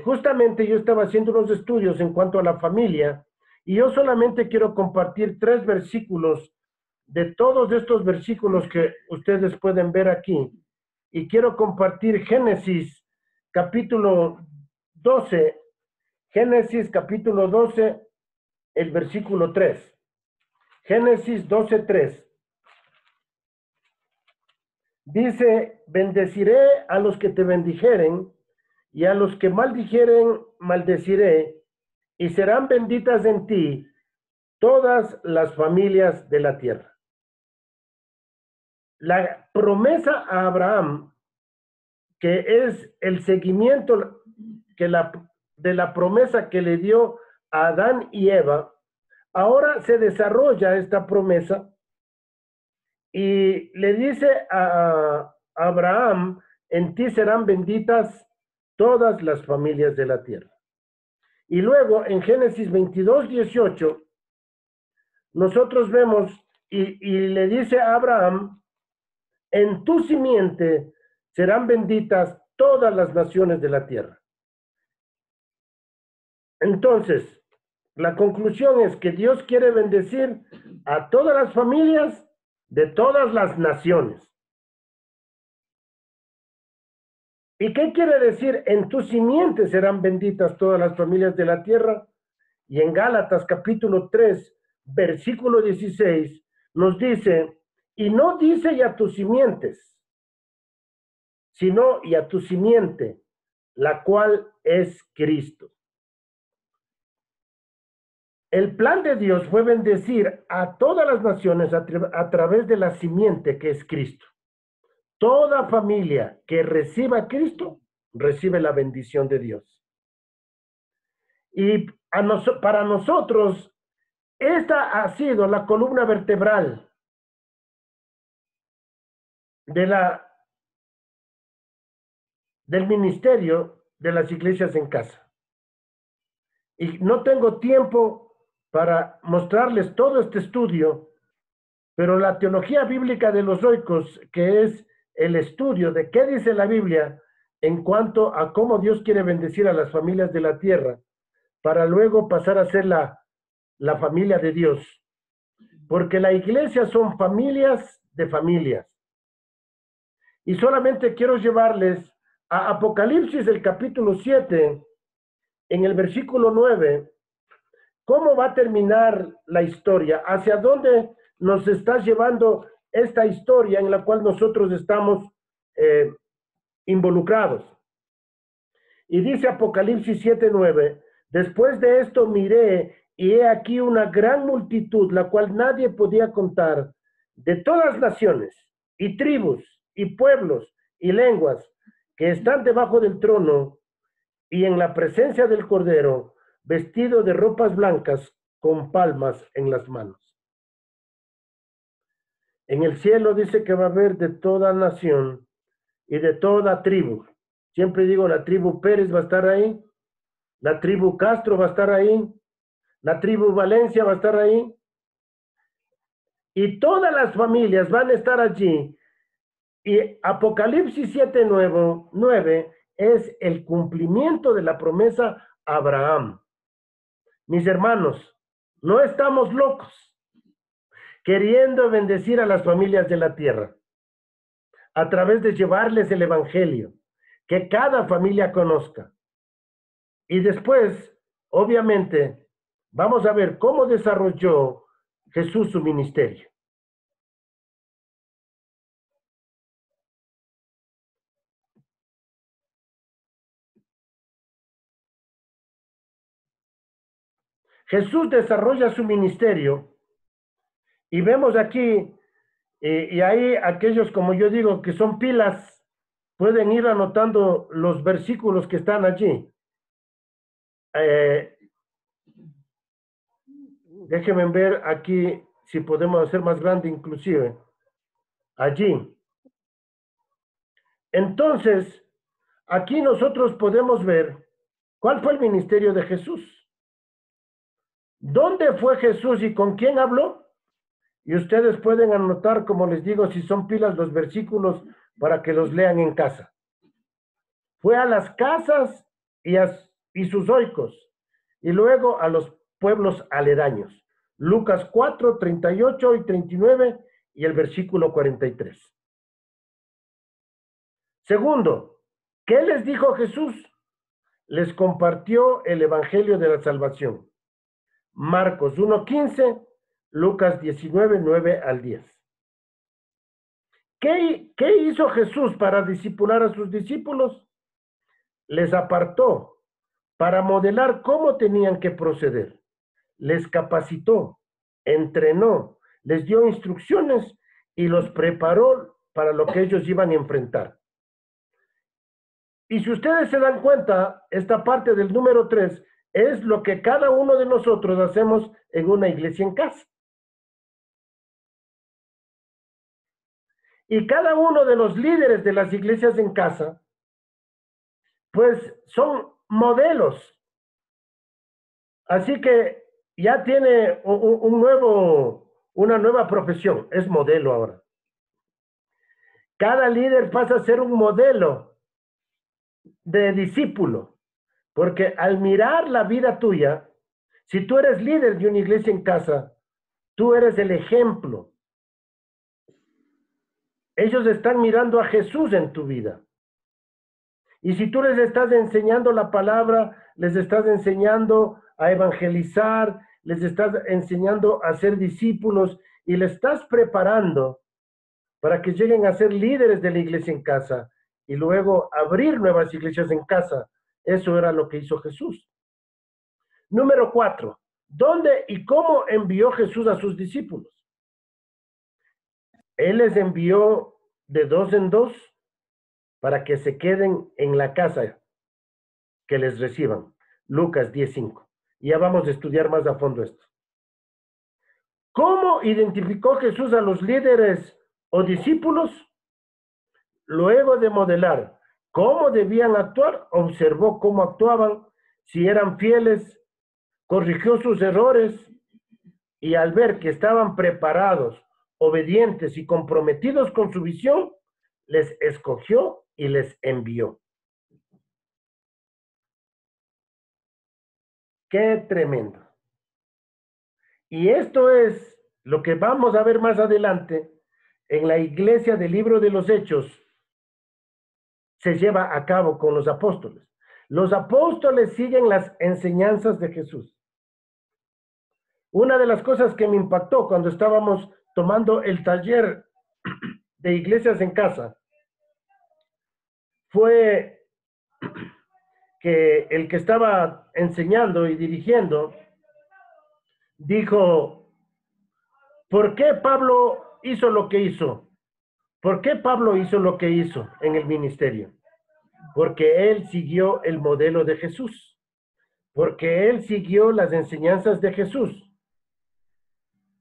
justamente yo estaba haciendo unos estudios en cuanto a la familia y yo solamente quiero compartir 3 versículos de todos estos versículos que ustedes pueden ver aquí. Y quiero compartir Génesis capítulo 12, Génesis capítulo 12, el versículo 3. Génesis 12, 3. Dice, bendeciré a los que te bendijeren, y a los que maldijeren, maldeciré, y serán benditas en ti todas las familias de la tierra. La promesa a Abraham, que es el seguimiento de la promesa que le dio a Adán y Eva, ahora se desarrolla esta promesa y le dice a Abraham, en ti serán benditas todas las familias de la tierra. Y luego en Génesis 22, 18, nosotros vemos y le dice a Abraham, en tu simiente serán benditas todas las naciones de la tierra. Entonces, la conclusión es que Dios quiere bendecir a todas las familias de todas las naciones. ¿Y qué quiere decir? En tu simiente serán benditas todas las familias de la tierra. Y en Gálatas capítulo 3, versículo 16, nos dice, y no dice y a tus simientes, sino y a tu simiente, la cual es Cristo. El plan de Dios fue bendecir a todas las naciones a través de la simiente que es Cristo. Toda familia que reciba a Cristo, recibe la bendición de Dios. Y para nosotros, esta ha sido la columna vertebral del ministerio de las iglesias en casa. Y no tengo tiempo para mostrarles todo este estudio, pero la teología bíblica de los oikos, que es el estudio de qué dice la Biblia en cuanto a cómo Dios quiere bendecir a las familias de la tierra, para luego pasar a ser la familia de Dios. Porque la iglesia son familias de familias. Y solamente quiero llevarles a Apocalipsis, el capítulo 7, en el versículo 9, cómo va a terminar la historia, hacia dónde nos está llevando esta historia en la cual nosotros estamos involucrados. Y dice Apocalipsis 7:9, después de esto miré y he aquí una gran multitud, la cual nadie podía contar, de todas naciones y tribus y pueblos y lenguas, que están debajo del trono y en la presencia del Cordero, vestido de ropas blancas con palmas en las manos. En el cielo dice que va a haber de toda nación y de toda tribu. Siempre digo, la tribu Pérez va a estar ahí, la tribu Castro va a estar ahí, la tribu Valencia va a estar ahí, y todas las familias van a estar allí. Y Apocalipsis 7:9 es el cumplimiento de la promesa a Abraham. Mis hermanos, no estamos locos queriendo bendecir a las familias de la tierra a través de llevarles el evangelio, que cada familia conozca. Y después, obviamente, vamos a ver cómo desarrolló Jesús su ministerio. Jesús desarrolla su ministerio y vemos aquí, y ahí aquellos, como yo digo, que son pilas, pueden ir anotando los versículos que están allí. Déjenme ver aquí si podemos hacer más grande inclusive. Allí. Entonces, aquí nosotros podemos ver cuál fue el ministerio de Jesús. ¿Dónde fue Jesús y con quién habló? Y ustedes pueden anotar, como les digo, si son pilas, los versículos para que los lean en casa. Fue a las casas y sus oicos, y luego a los pueblos aledaños. Lucas 4, 38 y 39 y el versículo 43. Segundo, ¿qué les dijo Jesús? Les compartió el evangelio de la salvación. Marcos 1:15, Lucas 19, 9 al 10. ¿Qué hizo Jesús para discipular a sus discípulos? Les apartó para modelar cómo tenían que proceder. Les capacitó, entrenó, les dio instrucciones y los preparó para lo que ellos iban a enfrentar. Y si ustedes se dan cuenta, esta parte del número 3 es lo que cada uno de nosotros hacemos en una iglesia en casa. Y cada uno de los líderes de las iglesias en casa, pues son modelos. Así que ya tiene una nueva profesión, es modelo ahora. Cada líder pasa a ser un modelo de discípulo, porque al mirar la vida tuya, si tú eres líder de una iglesia en casa, tú eres el ejemplo. Ellos están mirando a Jesús en tu vida. Y si tú les estás enseñando la palabra, les estás enseñando a evangelizar, les estás enseñando a ser discípulos y les estás preparando para que lleguen a ser líderes de la iglesia en casa y luego abrir nuevas iglesias en casa. Eso era lo que hizo Jesús. Número 4. ¿Dónde y cómo envió Jesús a sus discípulos? Él les envió de 2 en 2 para que se queden en la casa que les reciban. Lucas 10:5. Ya vamos a estudiar más a fondo esto. ¿Cómo identificó Jesús a los líderes o discípulos? Luego de modelar cómo debían actuar, observó cómo actuaban, si eran fieles, corrigió sus errores y al ver que estaban preparados, obedientes y comprometidos con su visión, les escogió y les envió. ¡Qué tremendo! Y esto es lo que vamos a ver más adelante en la iglesia del libro de los Hechos. Se lleva a cabo con los apóstoles. Los apóstoles siguen las enseñanzas de Jesús. Una de las cosas que me impactó cuando estábamos tomando el taller de iglesias en casa fue que el que estaba enseñando y dirigiendo dijo, ¿por qué Pablo hizo lo que hizo? ¿Por qué Pablo hizo lo que hizo en el ministerio? Porque él siguió el modelo de Jesús. Porque él siguió las enseñanzas de Jesús.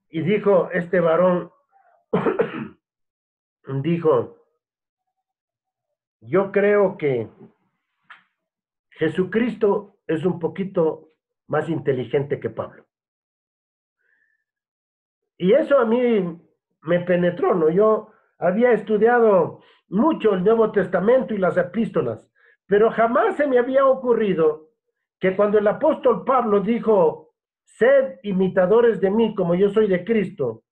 Y dijo este varón, dijo, yo creo que Jesucristo es un poquito más inteligente que Pablo. Y eso a mí me penetró, ¿no? Yo había estudiado mucho el Nuevo Testamento y las epístolas, pero jamás se me había ocurrido que cuando el apóstol Pablo dijo, sed imitadores de mí como yo soy de Cristo,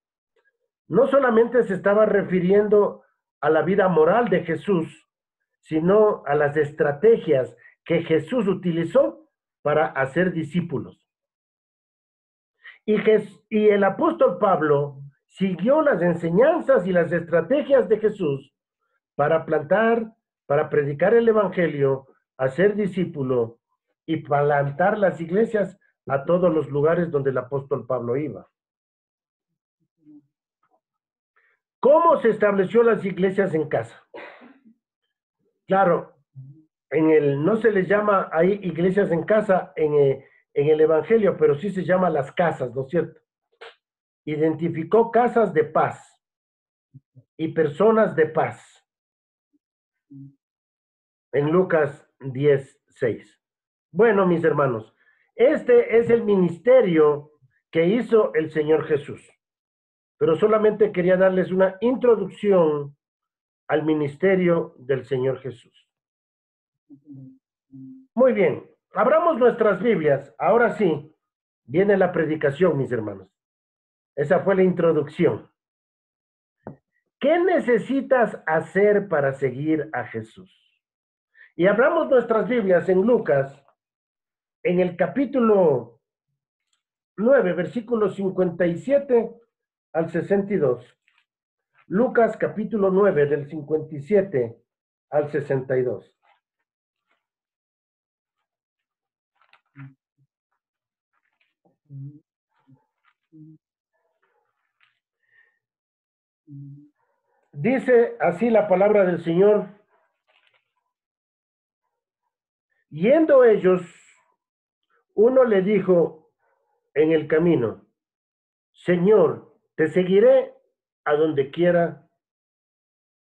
no solamente se estaba refiriendo a la vida moral de Jesús, sino a las estrategias que Jesús utilizó para hacer discípulos. Y el apóstol Pablo siguió las enseñanzas y las estrategias de Jesús para plantar, para predicar el evangelio, hacer discípulo y plantar las iglesias a todos los lugares donde el apóstol Pablo iba. ¿Cómo se estableció las iglesias en casa? Claro, no se les llama ahí iglesias en casa en el evangelio, pero sí se llama las casas, ¿no es cierto? Identificó casas de paz y personas de paz. En Lucas 10:6. Bueno, mis hermanos, este es el ministerio que hizo el Señor Jesús. pero solamente quería darles una introducción al ministerio del Señor Jesús. Muy bien, abramos nuestras Biblias. Ahora sí, viene la predicación, mis hermanos. Esa fue la introducción. ¿Qué necesitas hacer para seguir a Jesús? Y abramos nuestras Biblias en Lucas, en el capítulo 9, versículos 57 al 62. Lucas capítulo 9, del 57 al 62. Dice así la palabra del Señor. Yendo ellos, uno le dijo en el camino: Señor, te seguiré a donde quiera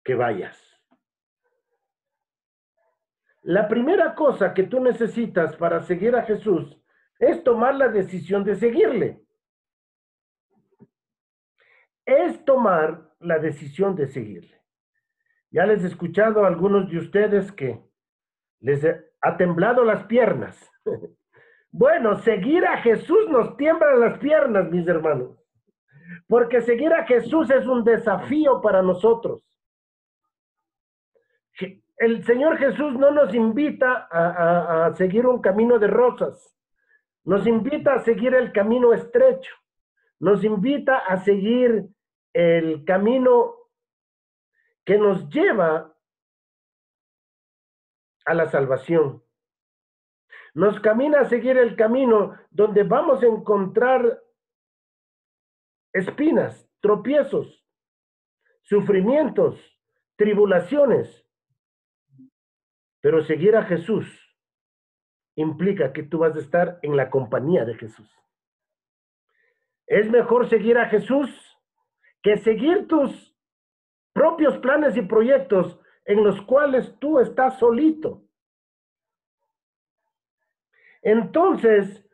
que vayas. La primera cosa que tú necesitas para seguir a Jesús es tomar la decisión de seguirle. Es tomar la decisión de seguirle. Ya les he escuchado a algunos de ustedes que les ha temblado las piernas. Bueno, seguir a Jesús nos tiemblan las piernas, mis hermanos. Porque seguir a Jesús es un desafío para nosotros. El Señor Jesús no nos invita a seguir un camino de rosas. Nos invita a seguir el camino estrecho. Nos invita a seguir el camino que nos lleva a la salvación. Nos camina a seguir el camino donde vamos a encontrar espinas, tropiezos, sufrimientos, tribulaciones. Pero seguir a Jesús implica que tú vas a estar en la compañía de Jesús. Es mejor seguir a Jesús que seguir tus propios planes y proyectos en los cuales tú estás solito. Entonces,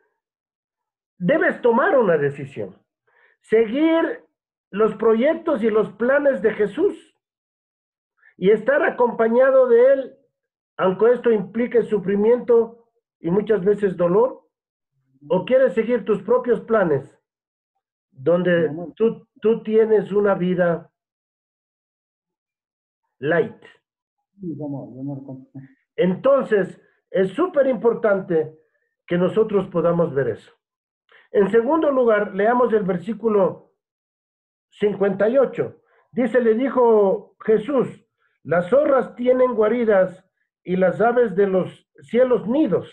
debes tomar una decisión. Seguir los proyectos y los planes de Jesús y estar acompañado de Él, aunque esto implique sufrimiento y muchas veces dolor. ¿O quieres seguir tus propios planes donde tú tienes una vida light? Entonces, es súper importante que nosotros podamos ver eso. En segundo lugar, leamos el versículo 58. Dice, le dijo Jesús: las zorras tienen guaridas y las aves de los cielos nidos,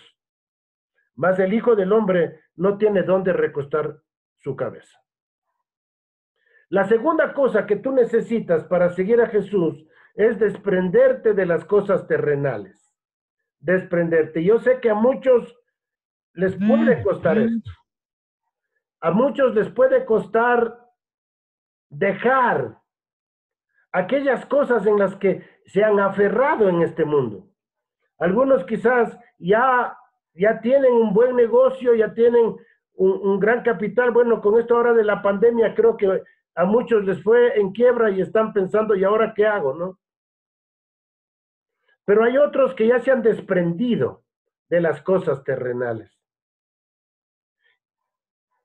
mas el Hijo del Hombre no tiene dónde recostar su cabeza. La segunda cosa que tú necesitas para seguir a Jesús es desprenderte de las cosas terrenales. Desprenderte. Yo sé que a muchos les puede costar esto. A muchos les puede costar dejar aquellas cosas en las que se han aferrado en este mundo. Algunos quizás ya tienen un buen negocio, ya tienen un gran capital. Bueno, con esto ahora de la pandemia creo que a muchos les fue en quiebra y están pensando, ¿y ahora qué hago, no? Pero hay otros que ya se han desprendido de las cosas terrenales.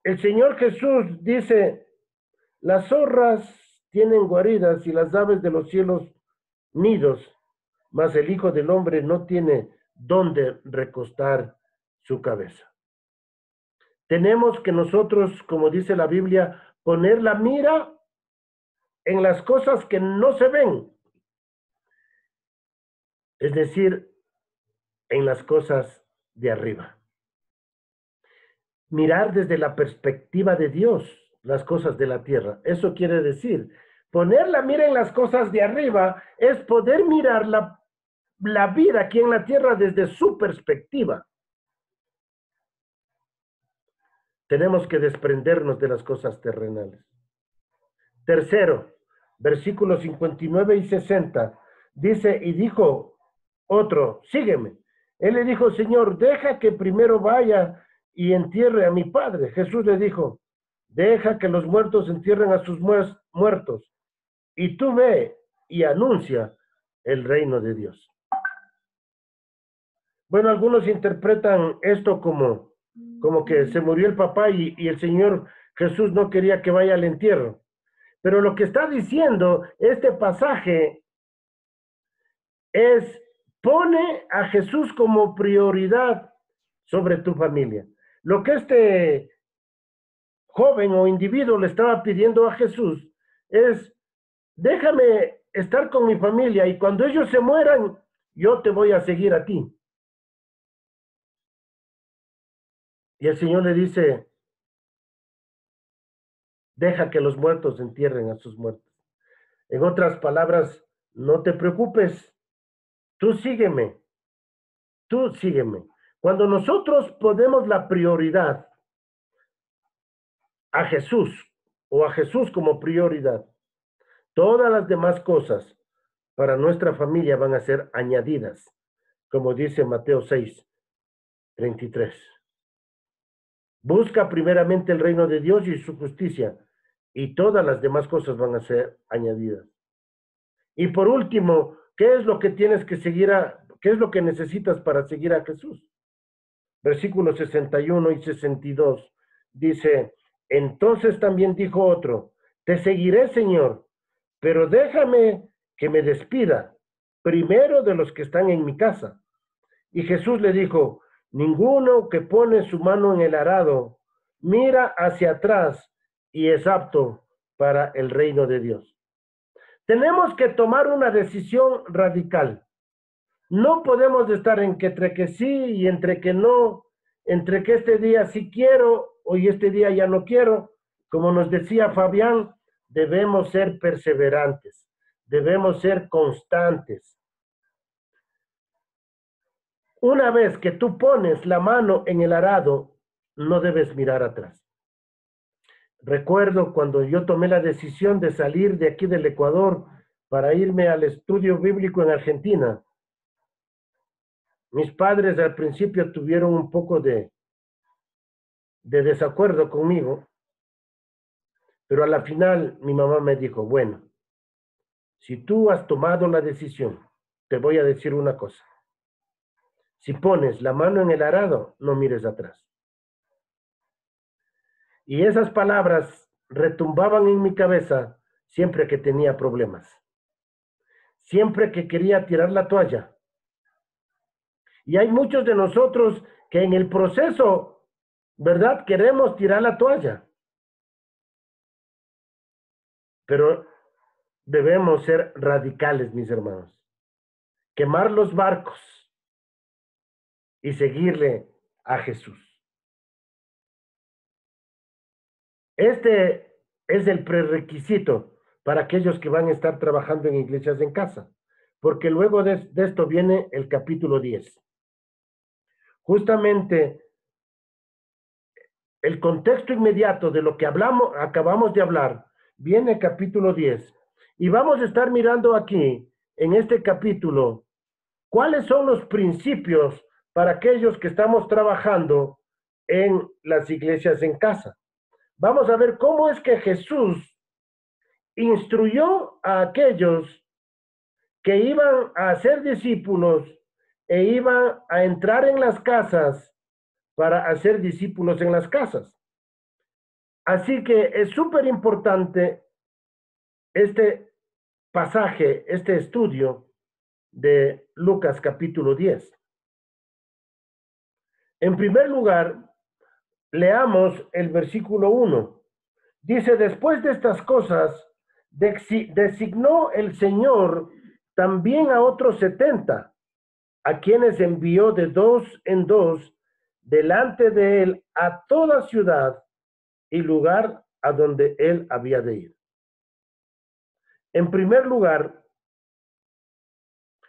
El Señor Jesús dice, las zorras tienen guaridas y las aves de los cielos nidos, mas el Hijo del Hombre no tiene dónde recostar su cabeza. Tenemos que nosotros, como dice la Biblia, poner la mira en las cosas que no se ven. Es decir, en las cosas de arriba. Mirar desde la perspectiva de Dios las cosas de la tierra. Eso quiere decir, poner la mira en las cosas de arriba es poder mirar la vida aquí en la tierra desde su perspectiva. Tenemos que desprendernos de las cosas terrenales. Tercero, versículos 59 y 60, dice, y dijo otro, sígueme. Él le dijo, Señor, deja que primero vaya y entierre a mi padre. Jesús le dijo, Deja que los muertos entierren a sus muertos, y tú ve y anuncia el reino de Dios. Bueno, algunos interpretan esto como que se murió el papá y el Señor Jesús no quería que vaya al entierro. Pero lo que está diciendo este pasaje es, pone a Jesús como prioridad sobre tu familia. Lo que este joven o individuo le estaba pidiendo a Jesús es, déjame estar con mi familia y cuando ellos se mueran, yo te voy a seguir a ti. Y el Señor le dice, deja que los muertos entierren a sus muertos. En otras palabras, no te preocupes, tú sígueme, tú sígueme. Cuando nosotros ponemos la prioridad a Jesús o a Jesús como prioridad, todas las demás cosas para nuestra familia van a ser añadidas, como dice Mateo 6:33. Busca primeramente el reino de Dios y su justicia, y todas las demás cosas van a ser añadidas. Y por último, ¿qué es lo que tienes que seguir qué es lo que necesitas para seguir a Jesús? Versículos 61 y 62 dice, entonces también dijo otro, te seguiré, Señor, pero déjame que me despida primero de los que están en mi casa. Y Jesús le dijo, ninguno que pone su mano en el arado mira hacia atrás y es apto para el reino de Dios. Tenemos que tomar una decisión radical. No podemos estar entre que sí y entre que no, entre que este día sí quiero y este día ya no quiero. Como nos decía Fabián, debemos ser perseverantes, debemos ser constantes. Una vez que tú pones la mano en el arado, no debes mirar atrás. Recuerdo cuando yo tomé la decisión de salir de aquí del Ecuador para irme al estudio bíblico en Argentina. Mis padres al principio tuvieron un poco de desacuerdo conmigo, pero a la final mi mamá me dijo, bueno, si tú has tomado la decisión, te voy a decir una cosa. Si pones la mano en el arado, no mires atrás. Y esas palabras retumbaban en mi cabeza siempre que tenía problemas. Siempre que quería tirar la toalla. Y hay muchos de nosotros que en el proceso, ¿verdad? Queremos tirar la toalla. Pero debemos ser radicales, mis hermanos. Quemar los barcos y seguirle a Jesús. Este es el prerequisito para aquellos que van a estar trabajando en iglesias en casa, porque luego de esto viene el capítulo 10. Justamente el contexto inmediato de lo que acabamos de hablar, viene el capítulo 10, y vamos a estar mirando aquí, en este capítulo, cuáles son los principios para aquellos que estamos trabajando en las iglesias en casa. Vamos a ver cómo es que Jesús instruyó a aquellos que iban a ser discípulos e iban a entrar en las casas para hacer discípulos en las casas. Así que es súper importante este pasaje, este estudio de Lucas capítulo 10. En primer lugar, leamos el versículo 1. Dice, después de estas cosas, designó el Señor también a otros 70, a quienes envió de 2 en 2 delante de él a toda ciudad y lugar a donde él había de ir. En primer lugar,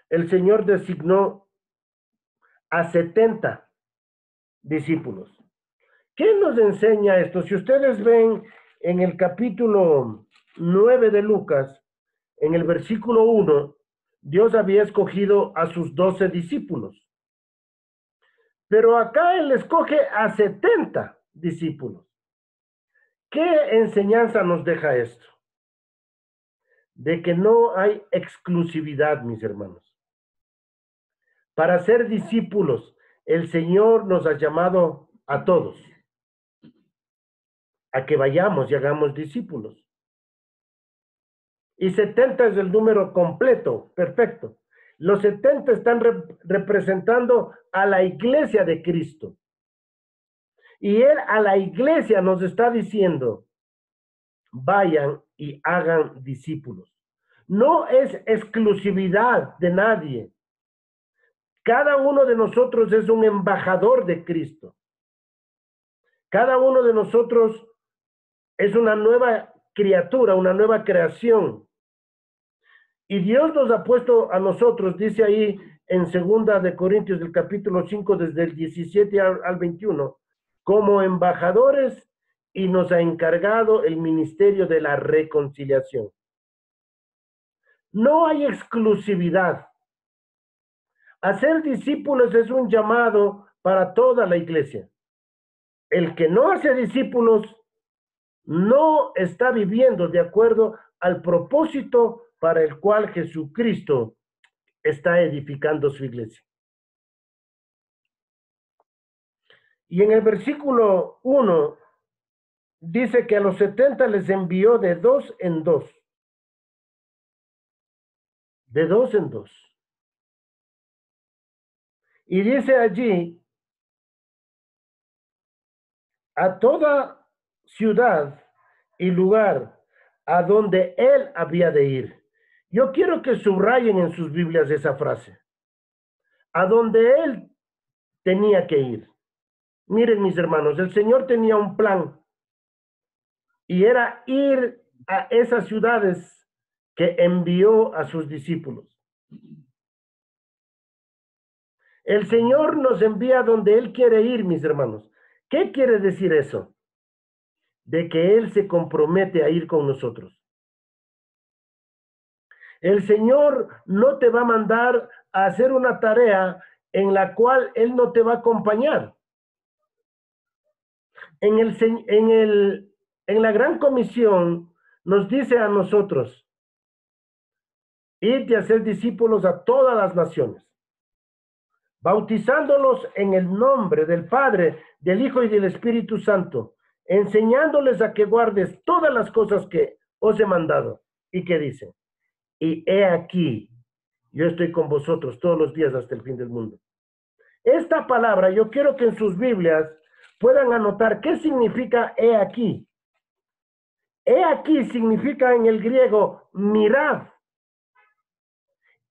el Señor designó a 70 discípulos. ¿Qué nos enseña esto? Si ustedes ven en el capítulo 9 de Lucas, en el versículo 1, Dios había escogido a sus 12 discípulos. Pero acá Él escoge a 70 discípulos. ¿Qué enseñanza nos deja esto? De que no hay exclusividad, mis hermanos. Para ser discípulos, el Señor nos ha llamado a todos a que vayamos y hagamos discípulos. Y 70 es el número completo, perfecto. Los 70 están representando a la iglesia de Cristo. Y Él a la iglesia nos está diciendo, vayan y hagan discípulos. No es exclusividad de nadie. Cada uno de nosotros es un embajador de Cristo. Cada uno de nosotros es una nueva criatura, una nueva creación. Y Dios nos ha puesto a nosotros, dice ahí en 2 de Corintios del capítulo 5, desde el 17 al 21, como embajadores, y nos ha encargado el ministerio de la reconciliación. No hay exclusividad. Hacer discípulos es un llamado para toda la iglesia. El que no hace discípulos no está viviendo de acuerdo al propósito para el cual Jesucristo está edificando su iglesia. Y en el versículo 1 dice que a los 70 les envió de 2 en 2. De 2 en 2. Y dice allí, a toda ciudad y lugar a donde él había de ir. Yo quiero que subrayen en sus Biblias esa frase. A donde él tenía que ir. Miren, mis hermanos, el Señor tenía un plan y era ir a esas ciudades que envió a sus discípulos. El Señor nos envía donde Él quiere ir, mis hermanos. ¿Qué quiere decir eso? De que Él se compromete a ir con nosotros. El Señor no te va a mandar a hacer una tarea en la cual Él no te va a acompañar. En la Gran Comisión nos dice a nosotros, id a hacer discípulos a todas las naciones, bautizándolos en el nombre del Padre, del Hijo y del Espíritu Santo, enseñándoles a que guardes todas las cosas que os he mandado. ¿Y qué dice? Y he aquí, yo estoy con vosotros todos los días hasta el fin del mundo. Esta palabra, yo quiero que en sus Biblias puedan anotar qué significa he aquí. He aquí significa en el griego mirad.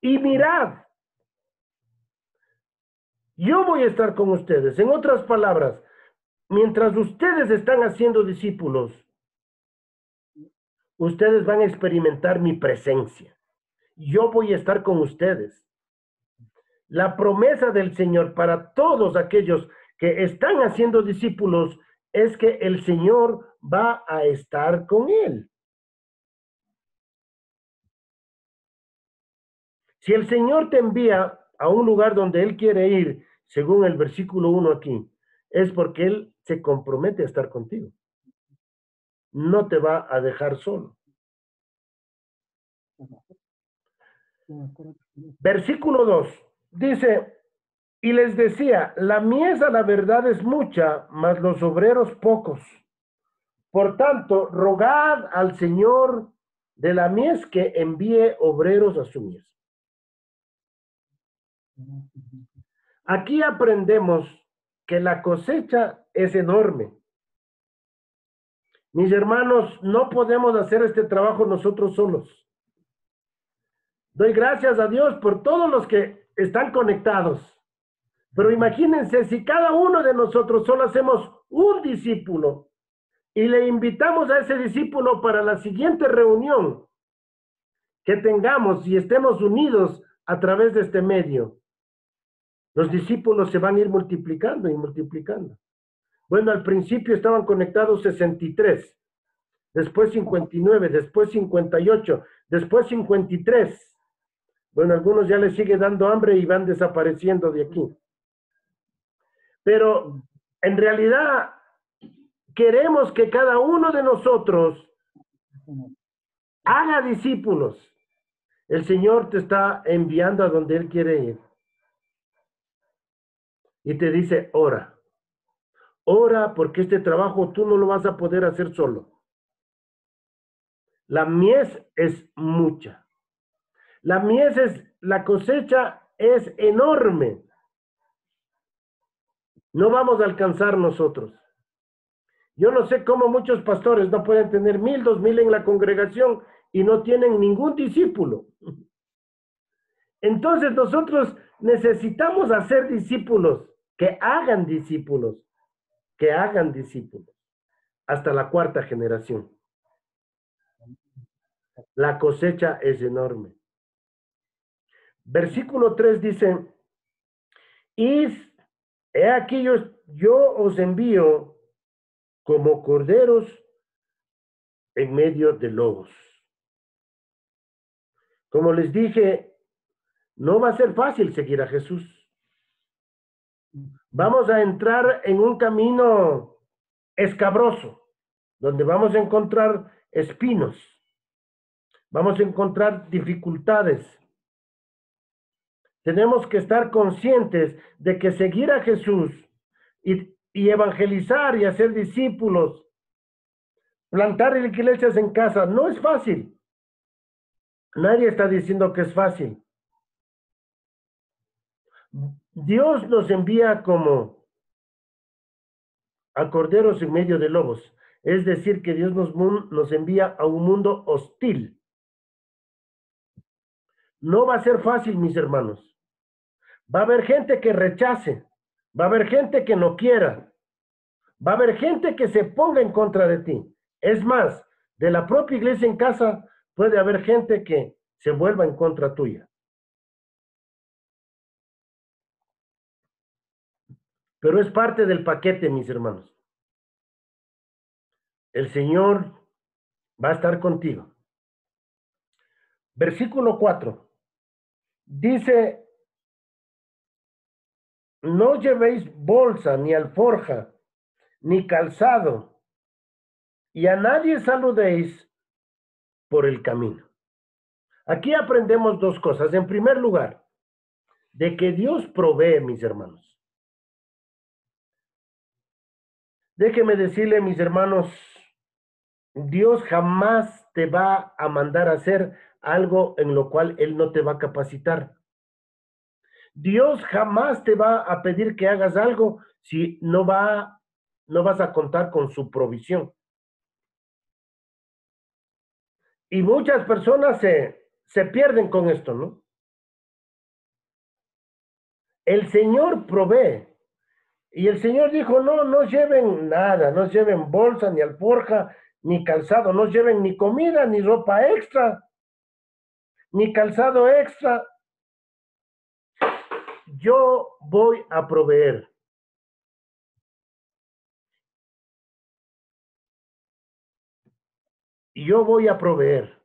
Y mirad. Yo voy a estar con ustedes. En otras palabras, mientras ustedes están haciendo discípulos, ustedes van a experimentar mi presencia. Yo voy a estar con ustedes. La promesa del Señor para todos aquellos que están haciendo discípulos es que el Señor va a estar con él. Si el Señor te envía a un lugar donde Él quiere ir, según el versículo 1 aquí, es porque Él se compromete a estar contigo. No te va a dejar solo. Versículo 2 dice, y les decía, la mies a la verdad es mucha, mas los obreros pocos. Por tanto, rogad al Señor de la mies que envíe obreros a su mies. Aquí aprendemos que la cosecha es enorme. Mis hermanos, no podemos hacer este trabajo nosotros solos. Doy gracias a Dios por todos los que están conectados. Pero imagínense si cada uno de nosotros solo hacemos un discípulo y le invitamos a ese discípulo para la siguiente reunión que tengamos y estemos unidos a través de este medio. Los discípulos se van a ir multiplicando y multiplicando. Bueno, al principio estaban conectados 63, después 59, después 58, después 53. Bueno, algunos ya les sigue dando hambre y van desapareciendo de aquí. Pero en realidad queremos que cada uno de nosotros haga discípulos. El Señor te está enviando a donde Él quiere ir. Y te dice, ora. Ora porque este trabajo tú no lo vas a poder hacer solo. La mies es mucha. La cosecha es enorme. No vamos a alcanzar nosotros. Yo no sé cómo muchos pastores no pueden tener 1000, 2000 en la congregación y no tienen ningún discípulo. Entonces nosotros necesitamos hacer discípulos, que hagan discípulos, hasta la 4ª generación. La cosecha es enorme. Versículo 3 dice, he aquí yo os envío como corderos en medio de lobos. Como les dije, no va a ser fácil seguir a Jesús. Vamos a entrar en un camino escabroso, donde vamos a encontrar espinos, vamos a encontrar dificultades. Tenemos que estar conscientes de que seguir a Jesús y evangelizar y hacer discípulos, plantar iglesias en casa, no es fácil. Nadie está diciendo que es fácil. Dios nos envía como a corderos en medio de lobos. Es decir, que Dios nos envía a un mundo hostil. No va a ser fácil, mis hermanos. Va a haber gente que rechace. Va a haber gente que no quiera. Va a haber gente que se ponga en contra de ti. Es más, de la propia iglesia en casa puede haber gente que se vuelva en contra tuya. Pero es parte del paquete, mis hermanos. El Señor va a estar contigo. Versículo 4. Dice, no llevéis bolsa, ni alforja, ni calzado, y a nadie saludéis por el camino. Aquí aprendemos 2 cosas. En primer lugar, de que Dios provee, mis hermanos. Déjeme decirle, mis hermanos, Dios jamás te va a mandar a hacer algo en lo cual Él no te va a capacitar. Dios jamás te va a pedir que hagas algo si no vas a contar con su provisión. Y muchas personas se pierden con esto, ¿no? El Señor provee. Y el Señor dijo, no lleven nada, no lleven bolsa, ni alforja, ni calzado, no lleven ni comida, ni ropa extra, ni calzado extra. Yo voy a proveer. Yo voy a proveer.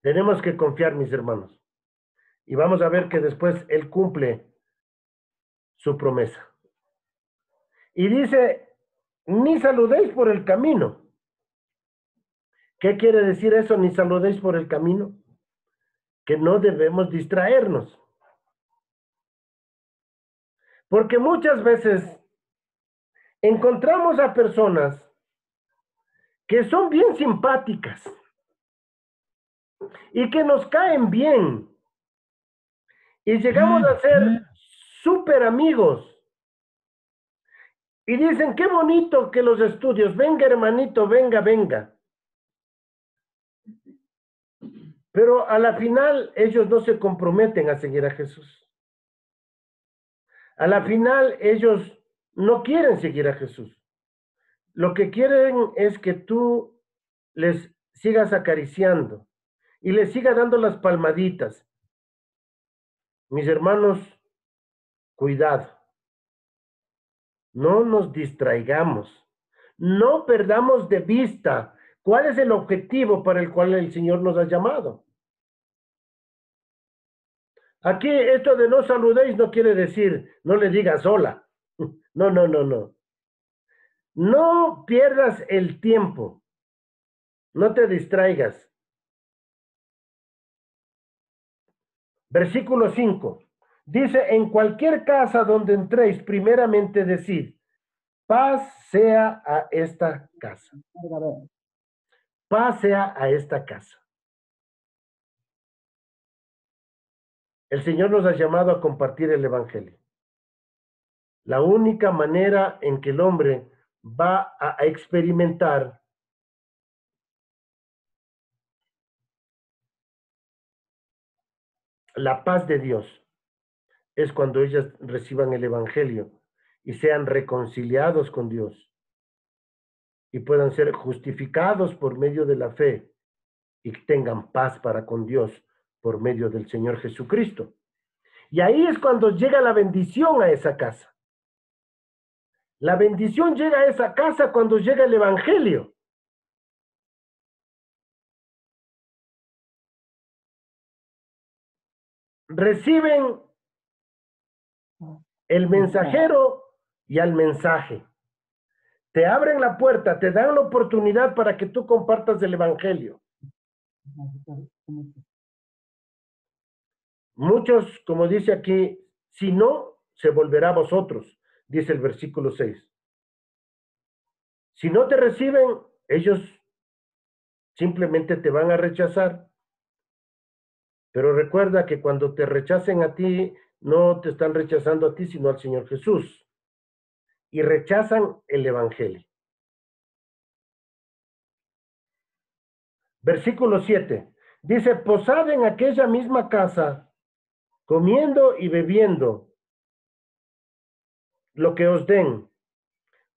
Tenemos que confiar, mis hermanos. Y vamos a ver que después Él cumple su promesa. Y dice, ni saludéis por el camino. ¿Qué quiere decir eso? Ni saludéis por el camino. Que no debemos distraernos. Porque muchas veces encontramos a personas que son bien simpáticas y que nos caen bien. Y llegamos a ser súper amigos. Y dicen, qué bonito que los estudios, venga hermanito, venga. Pero a la final ellos no se comprometen a seguir a Jesús. A la final ellos no quieren seguir a Jesús. Lo que quieren es que tú les sigas acariciando y les sigas dando las palmaditas. Mis hermanos, cuidado. No nos distraigamos. No perdamos de vista cuál es el objetivo para el cual el Señor nos ha llamado. Aquí esto de no saludéis no quiere decir no le digas hola. No, no, no, no. No pierdas el tiempo. No te distraigas. Versículo 5. Dice, en cualquier casa donde entréis, primeramente decid, paz sea a esta casa. Paz sea a esta casa. El Señor nos ha llamado a compartir el Evangelio. La única manera en que el hombre va a experimentar la paz de Dios es cuando ellas reciban el Evangelio y sean reconciliados con Dios y puedan ser justificados por medio de la fe y tengan paz para con Dios por medio del Señor Jesucristo. Y ahí es cuando llega la bendición a esa casa. La bendición llega a esa casa cuando llega el Evangelio. Reciben el mensajero y al mensaje. Te abren la puerta, te dan la oportunidad para que tú compartas el Evangelio. Muchos, como dice aquí, si no, se volverá a vosotros, dice el versículo 6. Si no te reciben, ellos simplemente te van a rechazar. Pero recuerda que cuando te rechacen a ti, no te están rechazando a ti, sino al Señor Jesús. Y rechazan el Evangelio. Versículo 7. Dice, posad en aquella misma casa, comiendo y bebiendo lo que os den,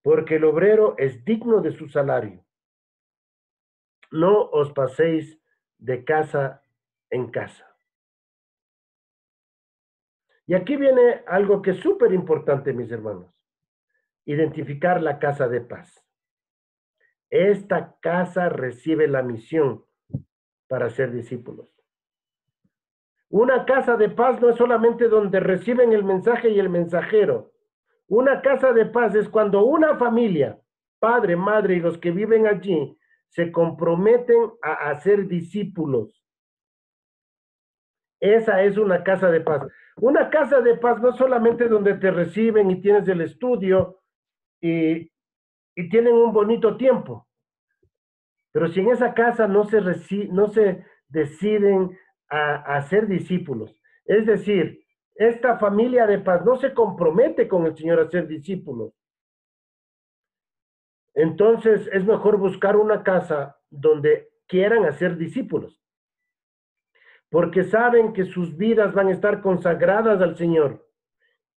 porque el obrero es digno de su salario. No os paséis de casa en casa. Y aquí viene algo que es súper importante, mis hermanos. Identificar la casa de paz. Esta casa recibe la misión para ser discípulos. Una casa de paz no es solamente donde reciben el mensaje y el mensajero. Una casa de paz es cuando una familia, padre, madre y los que viven allí, se comprometen a hacer discípulos. Esa es una casa de paz. Una casa de paz no es solamente donde te reciben y tienes el estudio y tienen un bonito tiempo. Pero si en esa casa no se deciden a ser discípulos, es decir, esta familia de paz no se compromete con el Señor a ser discípulos, entonces es mejor buscar una casa donde quieran hacer discípulos, porque saben que sus vidas van a estar consagradas al Señor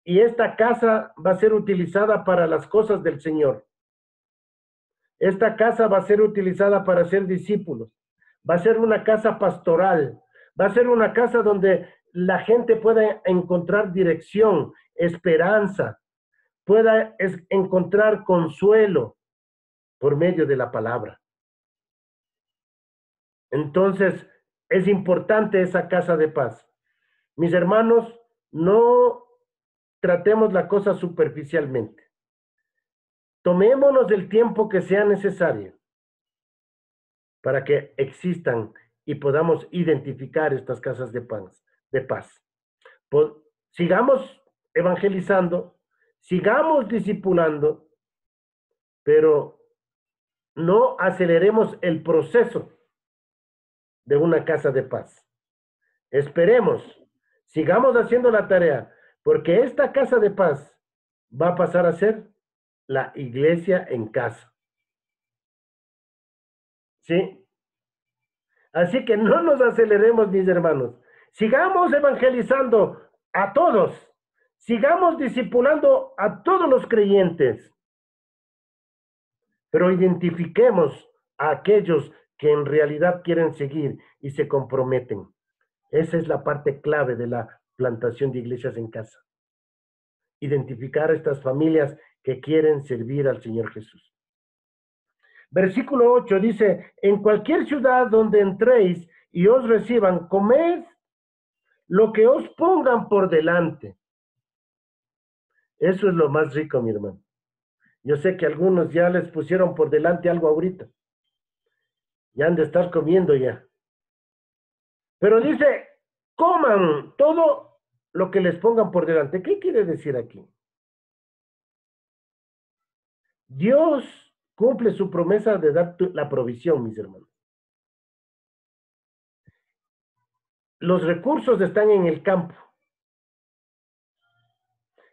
y esta casa va a ser utilizada para las cosas del Señor. Esta casa va a ser utilizada para ser discípulos. Va a ser una casa pastoral. Va a ser una casa donde la gente pueda encontrar dirección, esperanza, pueda encontrar consuelo por medio de la palabra. Entonces, es importante esa casa de paz. Mis hermanos, no tratemos la cosa superficialmente. Tomémonos el tiempo que sea necesario para que existan y podamos identificar estas casas de paz. Sigamos evangelizando, sigamos discipulando, pero no aceleremos el proceso de una casa de paz. Esperemos, sigamos haciendo la tarea, porque esta casa de paz va a pasar a ser la iglesia en casa. ¿Sí? Así que no nos aceleremos, mis hermanos. Sigamos evangelizando a todos. Sigamos discipulando a todos los creyentes. Pero identifiquemos a aquellos que en realidad quieren seguir y se comprometen. Esa es la parte clave de la plantación de iglesias en casa. Identificar a estas familias que quieren servir al Señor Jesús. Versículo 8 dice, en cualquier ciudad donde entréis y os reciban, comed lo que os pongan por delante. Eso es lo más rico, mi hermano. Yo sé que algunos ya les pusieron por delante algo ahorita. Ya han de estar comiendo ya. Pero dice, coman todo lo que les pongan por delante. ¿Qué quiere decir aquí? Dios cumple su promesa de dar la provisión, mis hermanos. Los recursos están en el campo.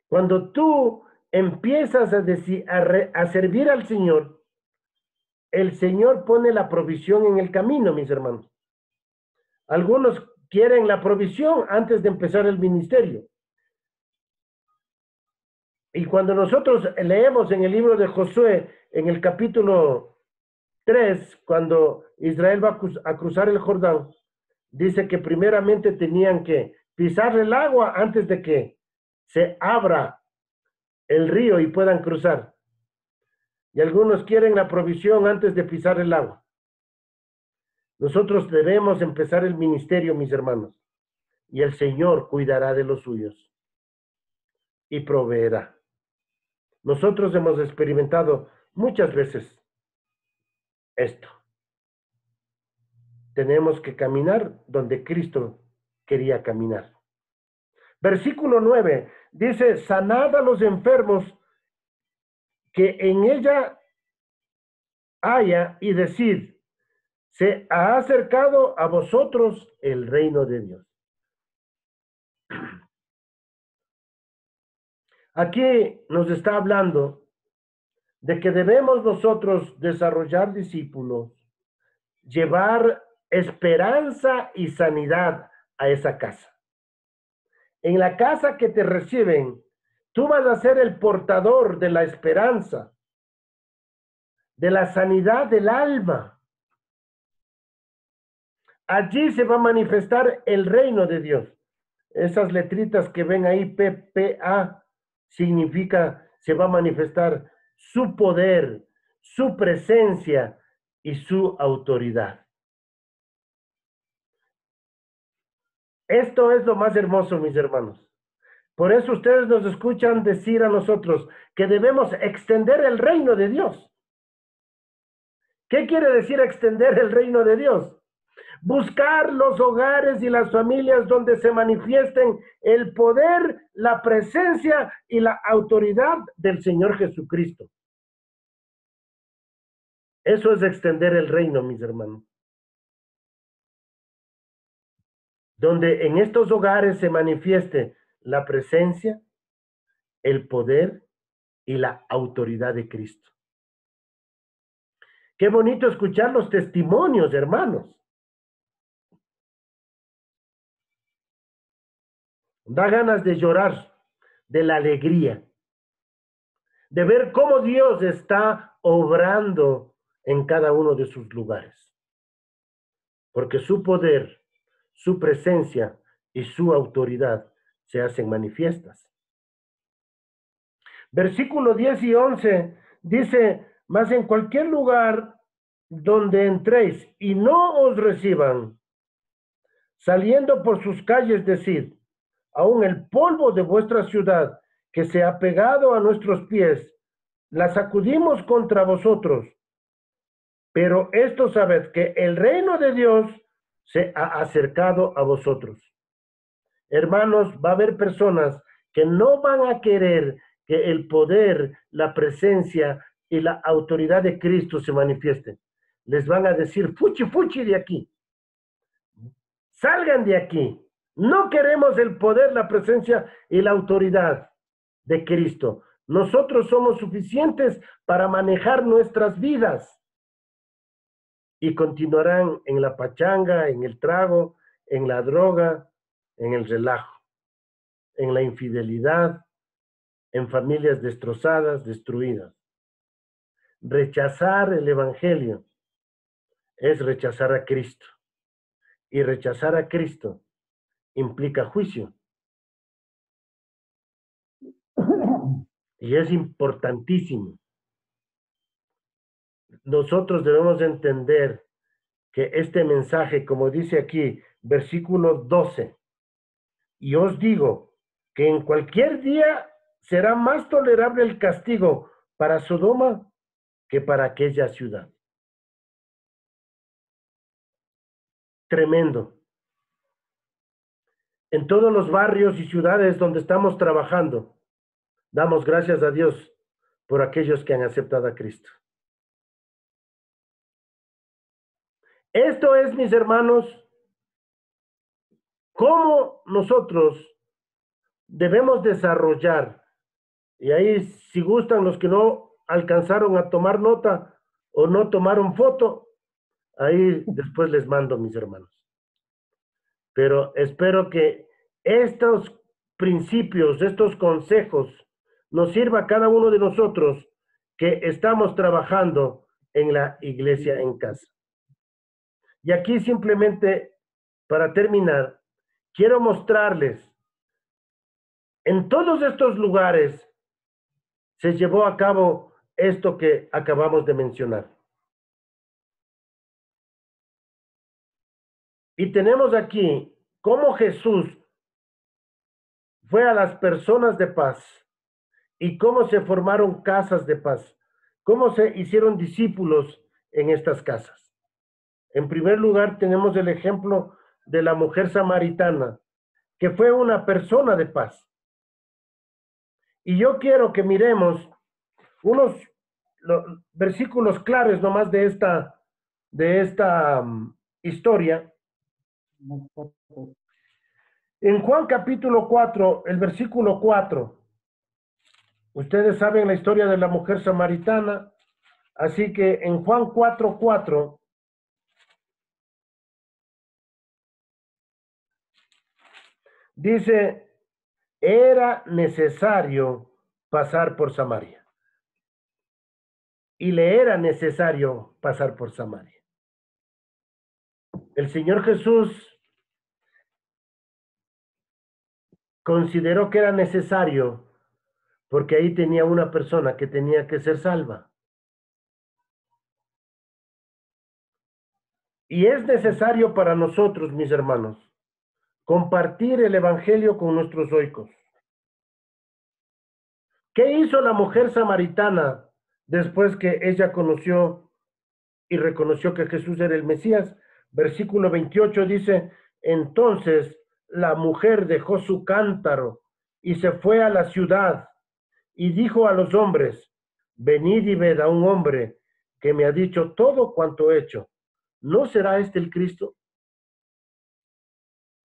Cuando tú empiezas a servir al Señor, el Señor pone la provisión en el camino, mis hermanos. Algunos quieren la provisión antes de empezar el ministerio. Y cuando nosotros leemos en el libro de Josué, en el capítulo 3, cuando Israel va a cruzar el Jordán, dice que primeramente tenían que pisar el agua antes de que se abra el río y puedan cruzar. Y algunos quieren la provisión antes de pisar el agua. Nosotros debemos empezar el ministerio, mis hermanos, y el Señor cuidará de los suyos y proveerá. Nosotros hemos experimentado muchas veces esto. Tenemos que caminar donde Cristo quería caminar. Versículo 9 dice, sanad a los enfermos que en ella haya y decid, se ha acercado a vosotros el reino de Dios. Aquí nos está hablando de que debemos nosotros desarrollar discípulos, llevar esperanza y sanidad a esa casa. En la casa que te reciben, tú vas a ser el portador de la esperanza, de la sanidad del alma. Allí se va a manifestar el reino de Dios. Esas letritas que ven ahí, PPA, significa se va a manifestar su poder, su presencia y su autoridad. Esto es lo más hermoso, mis hermanos. Por eso ustedes nos escuchan decir a nosotros que debemos extender el reino de Dios. ¿Qué quiere decir extender el reino de Dios? Buscar los hogares y las familias donde se manifiesten el poder, la presencia y la autoridad del Señor Jesucristo. Eso es extender el reino, mis hermanos. Donde en estos hogares se manifieste la presencia, el poder y la autoridad de Cristo. Qué bonito escuchar los testimonios, hermanos. Da ganas de llorar de la alegría, de ver cómo Dios está obrando en cada uno de sus lugares. Porque su poder, su presencia y su autoridad se hacen manifiestas. Versículo 10 y 11 dice, mas en cualquier lugar donde entréis y no os reciban, saliendo por sus calles decid, aún el polvo de vuestra ciudad que se ha pegado a nuestros pies, la sacudimos contra vosotros. Pero esto sabed que el reino de Dios se ha acercado a vosotros. Hermanos, va a haber personas que no van a querer que el poder, la presencia y la autoridad de Cristo se manifiesten. Les van a decir, fuchi, fuchi de aquí. Salgan de aquí. No queremos el poder, la presencia y la autoridad de Cristo. Nosotros somos suficientes para manejar nuestras vidas. Y continuarán en la pachanga, en el trago, en la droga, en el relajo, en la infidelidad, en familias destrozadas, destruidas. Rechazar el evangelio es rechazar a Cristo. Y rechazar a Cristo implica juicio. Y es importantísimo. Nosotros debemos entender que este mensaje, como dice aquí, versículo 12, y os digo que en cualquier día será más tolerable el castigo para Sodoma que para aquella ciudad. Tremendo. En todos los barrios y ciudades donde estamos trabajando, damos gracias a Dios por aquellos que han aceptado a Cristo. Esto es, mis hermanos, cómo nosotros debemos desarrollar. Y ahí, si gustan, los que no alcanzaron a tomar nota o no tomaron foto, ahí después les mando, mis hermanos. Pero espero que estos principios, estos consejos, nos sirva a cada uno de nosotros que estamos trabajando en la iglesia en casa. Y aquí simplemente, para terminar, quiero mostrarles, en todos estos lugares se llevó a cabo esto que acabamos de mencionar. Y tenemos aquí cómo Jesús fue a las personas de paz y cómo se formaron casas de paz, cómo se hicieron discípulos en estas casas. En primer lugar, tenemos el ejemplo de la mujer samaritana, que fue una persona de paz. Y yo quiero que miremos unos versículos claves nomás de esta historia. En Juan capítulo 4, el versículo 4, ustedes saben la historia de la mujer samaritana, así que en Juan 4:4, dice, era necesario pasar por Samaria. Y le era necesario pasar por Samaria. El Señor Jesús consideró que era necesario porque ahí tenía una persona que tenía que ser salva. Y es necesario para nosotros, mis hermanos, compartir el evangelio con nuestros oicos. ¿Qué hizo la mujer samaritana después que ella conoció y reconoció que Jesús era el Mesías? Versículo 28 dice, entonces la mujer dejó su cántaro y se fue a la ciudad y dijo a los hombres, venid y ved a un hombre que me ha dicho todo cuanto he hecho. ¿No será este el Cristo?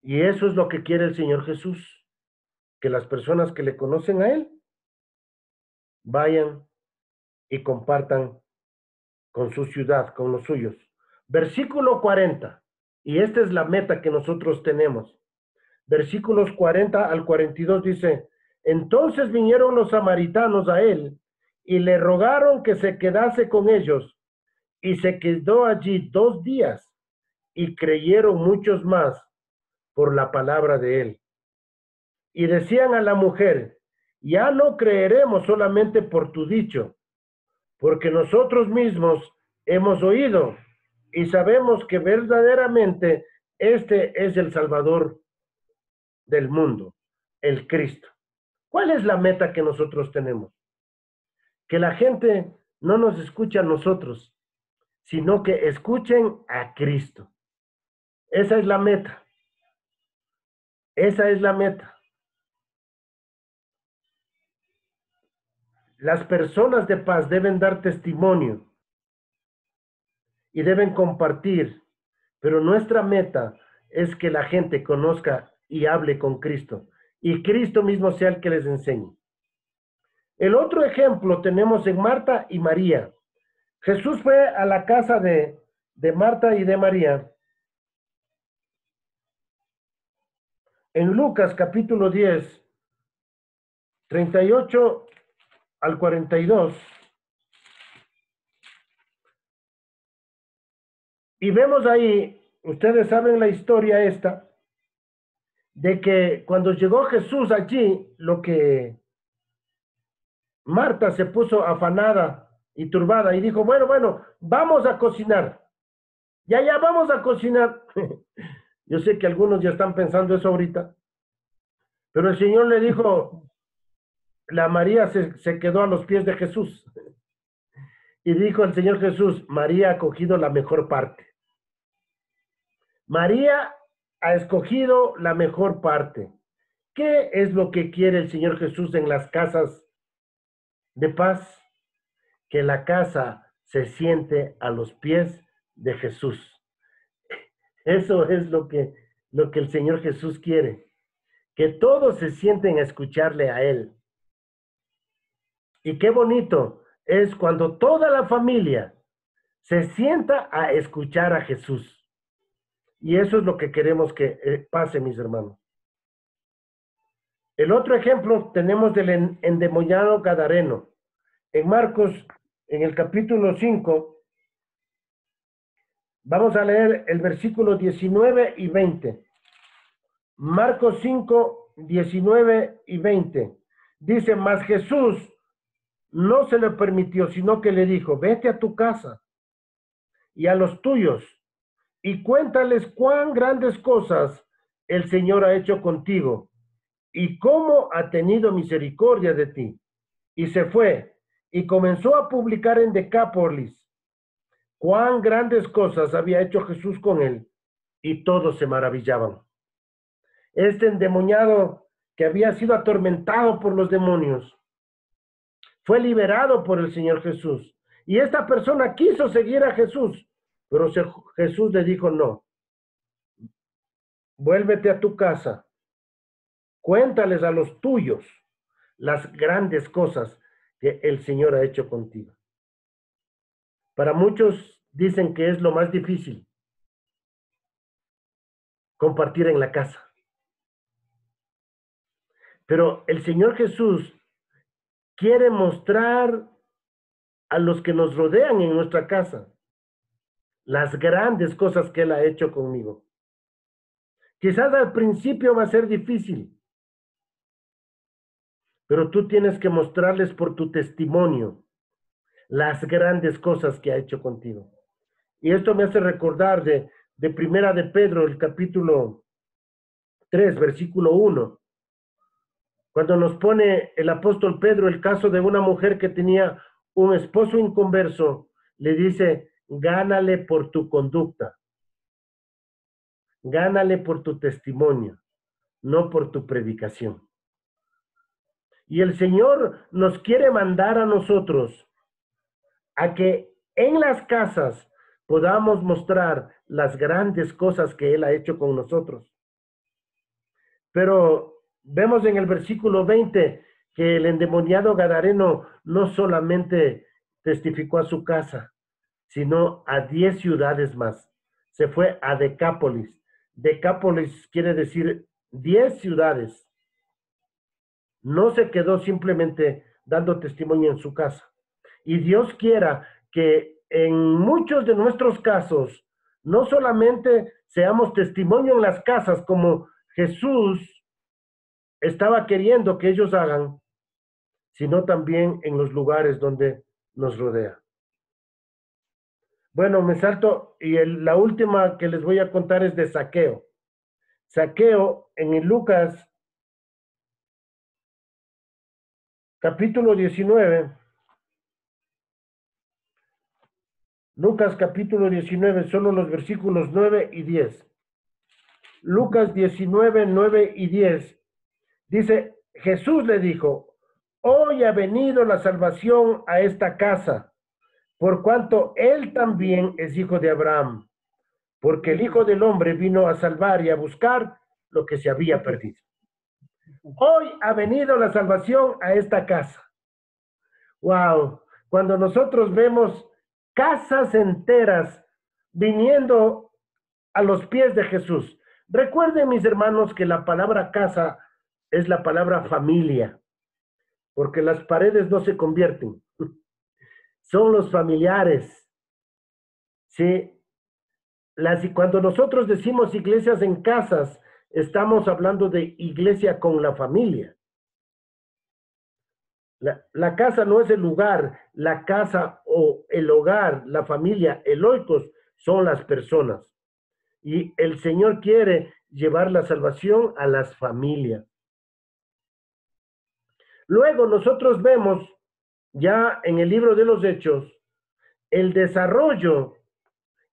Y eso es lo que quiere el Señor Jesús, que las personas que le conocen a Él vayan y compartan con su ciudad, con los suyos. Versículo 40, y esta es la meta que nosotros tenemos. Versículos 40 al 42 dice, entonces vinieron los samaritanos a él y le rogaron que se quedase con ellos, y se quedó allí 2 días, y creyeron muchos más por la palabra de él. Y decían a la mujer, ya no creeremos solamente por tu dicho, porque nosotros mismos hemos oído y sabemos que verdaderamente este es el Salvador del mundo, el Cristo. ¿Cuál es la meta que nosotros tenemos? Que la gente no nos escuche a nosotros, sino que escuchen a Cristo. Esa es la meta. Esa es la meta. Las personas de paz deben dar testimonio y deben compartir, pero nuestra meta es que la gente conozca y hable con Cristo, y Cristo mismo sea el que les enseñe. El otro ejemplo tenemos en Marta y María. Jesús fue a la casa de Marta y de María. En Lucas capítulo 10, 38 al 42, y vemos ahí, ustedes saben la historia esta, de que cuando llegó Jesús allí, lo que Marta se puso afanada y turbada y dijo, bueno, vamos a cocinar. Ya, vamos a cocinar. Yo sé que algunos ya están pensando eso ahorita, pero el Señor le dijo, la María se quedó a los pies de Jesús. Y dijo el Señor Jesús, María ha cogido la mejor parte. María ha escogido la mejor parte. ¿Qué es lo que quiere el Señor Jesús en las casas de paz? Que la casa se siente a los pies de Jesús. Eso es lo que el Señor Jesús quiere. Que todos se sienten a escucharle a Él. Y qué bonito es cuando toda la familia se sienta a escuchar a Jesús. Y eso es lo que queremos que pase, mis hermanos. El otro ejemplo tenemos del endemoniado gadareno. En Marcos, en el capítulo 5, vamos a leer el versículo 19 y 20. Marcos 5, 19 y 20. Dice, mas Jesús no se le permitió, sino que le dijo, vete a tu casa y a los tuyos y cuéntales cuán grandes cosas el Señor ha hecho contigo y cómo ha tenido misericordia de ti. Y se fue y comenzó a publicar en Decápolis cuán grandes cosas había hecho Jesús con él, y todos se maravillaban. Este endemoniado que había sido atormentado por los demonios fue liberado por el Señor Jesús. Y esta persona quiso seguir a Jesús, pero Jesús le dijo, no, vuélvete a tu casa, cuéntales a los tuyos las grandes cosas que el Señor ha hecho contigo. Para muchos dicen que es lo más difícil, compartir en la casa. Pero el Señor Jesús quiere mostrar a los que nos rodean en nuestra casa las grandes cosas que Él ha hecho conmigo. Quizás al principio va a ser difícil, pero tú tienes que mostrarles por tu testimonio las grandes cosas que ha hecho contigo. Y esto me hace recordar de Primera de Pedro, el capítulo 3, versículo 1, cuando nos pone el apóstol Pedro el caso de una mujer que tenía un esposo inconverso, le dice, gánale por tu conducta, gánale por tu testimonio, no por tu predicación. Y el Señor nos quiere mandar a nosotros a que en las casas podamos mostrar las grandes cosas que Él ha hecho con nosotros. Pero vemos en el versículo 20 que el endemoniado gadareno no solamente testificó a su casa, sino a 10 ciudades más. Se fue a Decápolis. Decápolis quiere decir 10 ciudades. No se quedó simplemente dando testimonio en su casa. Y Dios quiera que en muchos de nuestros casos, no solamente seamos testimonio en las casas como Jesús estaba queriendo que ellos hagan, sino también en los lugares donde nos rodea. Bueno, me salto y la última que les voy a contar es de Zaqueo. Zaqueo en el Lucas capítulo 19. Lucas capítulo 19, solo los versículos 9 y 10. Lucas 19, 9 y 10. Dice, Jesús le dijo, hoy ha venido la salvación a esta casa, por cuanto él también es hijo de Abraham, porque el Hijo del Hombre vino a salvar y a buscar lo que se había perdido. Hoy ha venido la salvación a esta casa. Wow, cuando nosotros vemos casas enteras viniendo a los pies de Jesús. Recuerden, mis hermanos, que la palabra casa es la palabra familia, porque las paredes no se convierten, son los familiares. ¿Sí? Cuando nosotros decimos iglesias en casas, estamos hablando de iglesia con la familia. La casa no es el lugar, la casa o el hogar, la familia, el oikos, son las personas. Y el Señor quiere llevar la salvación a las familias. Luego nosotros vemos ya en el libro de los Hechos el desarrollo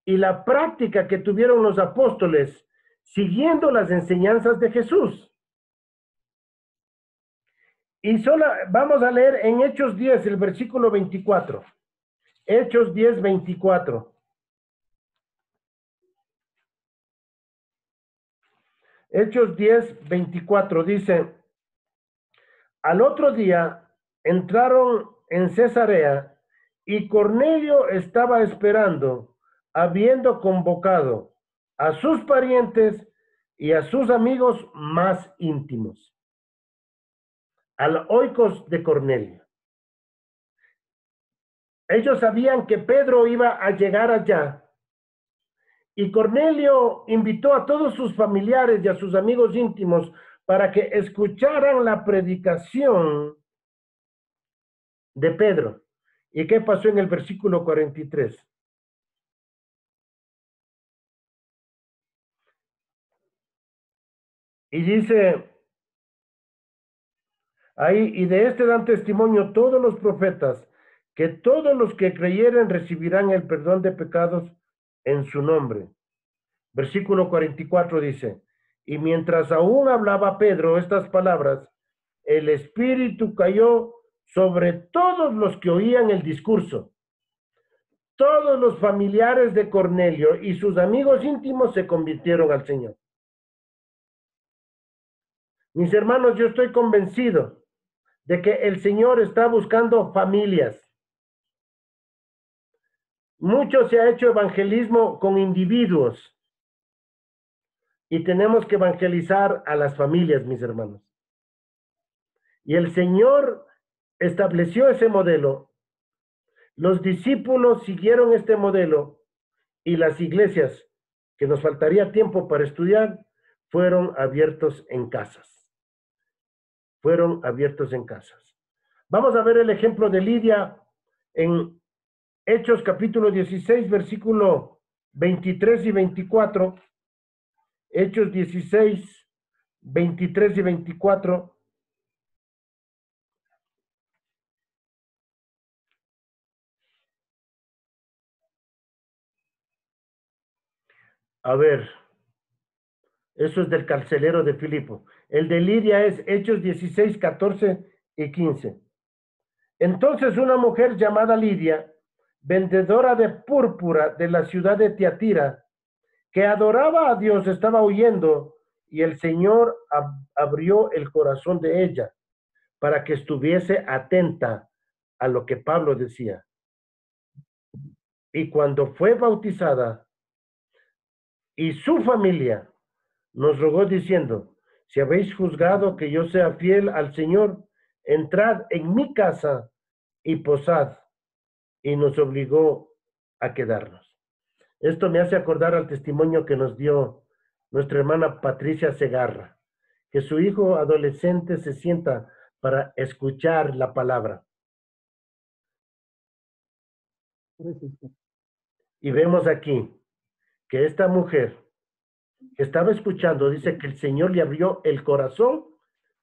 y la práctica que tuvieron los apóstoles siguiendo las enseñanzas de Jesús. Y solo vamos a leer en Hechos 10, el versículo 24. Hechos 10, 24. Hechos 10, 24 dice: al otro día entraron en Cesarea y Cornelio estaba esperando, habiendo convocado a sus parientes y a sus amigos más íntimos. Al oikos de Cornelio. Ellos sabían que Pedro iba a llegar allá, y Cornelio invitó a todos sus familiares y a sus amigos íntimos para que escucharan la predicación de Pedro. ¿Y qué pasó en el versículo 43? Y dice ahí: y de este dan testimonio todos los profetas, que todos los que creyeren recibirán el perdón de pecados en su nombre. Versículo 44 dice: y mientras aún hablaba Pedro estas palabras, el Espíritu cayó sobre todos los que oían el discurso. Todos los familiares de Cornelio y sus amigos íntimos se convirtieron al Señor. Mis hermanos, yo estoy convencido de que el Señor está buscando familias. Mucho se ha hecho evangelismo con individuos y tenemos que evangelizar a las familias, mis hermanos. Y el Señor estableció ese modelo. Los discípulos siguieron este modelo y las iglesias, que nos faltaría tiempo para estudiar, fueron abiertos en casas. Fueron abiertos en casas. Vamos a ver el ejemplo de Lidia en Hechos capítulo 16, versículo 23 y 24. Hechos 16, 23 y 24. A ver, eso es del carcelero de Filipo. El de Lidia es Hechos 16, 14 y 15. Entonces una mujer llamada Lidia, vendedora de púrpura de la ciudad de Tiatira, que adoraba a Dios, estaba oyendo, y el Señor abrió el corazón de ella para que estuviese atenta a lo que Pablo decía. Y cuando fue bautizada, y su familia nos rogó diciendo: si habéis juzgado que yo sea fiel al Señor, entrad en mi casa y posad. Y nos obligó a quedarnos. Esto me hace acordar al testimonio que nos dio nuestra hermana Patricia Segarra, que su hijo adolescente se sienta para escuchar la palabra. Y vemos aquí que esta mujer que estaba escuchando dice que el Señor le abrió el corazón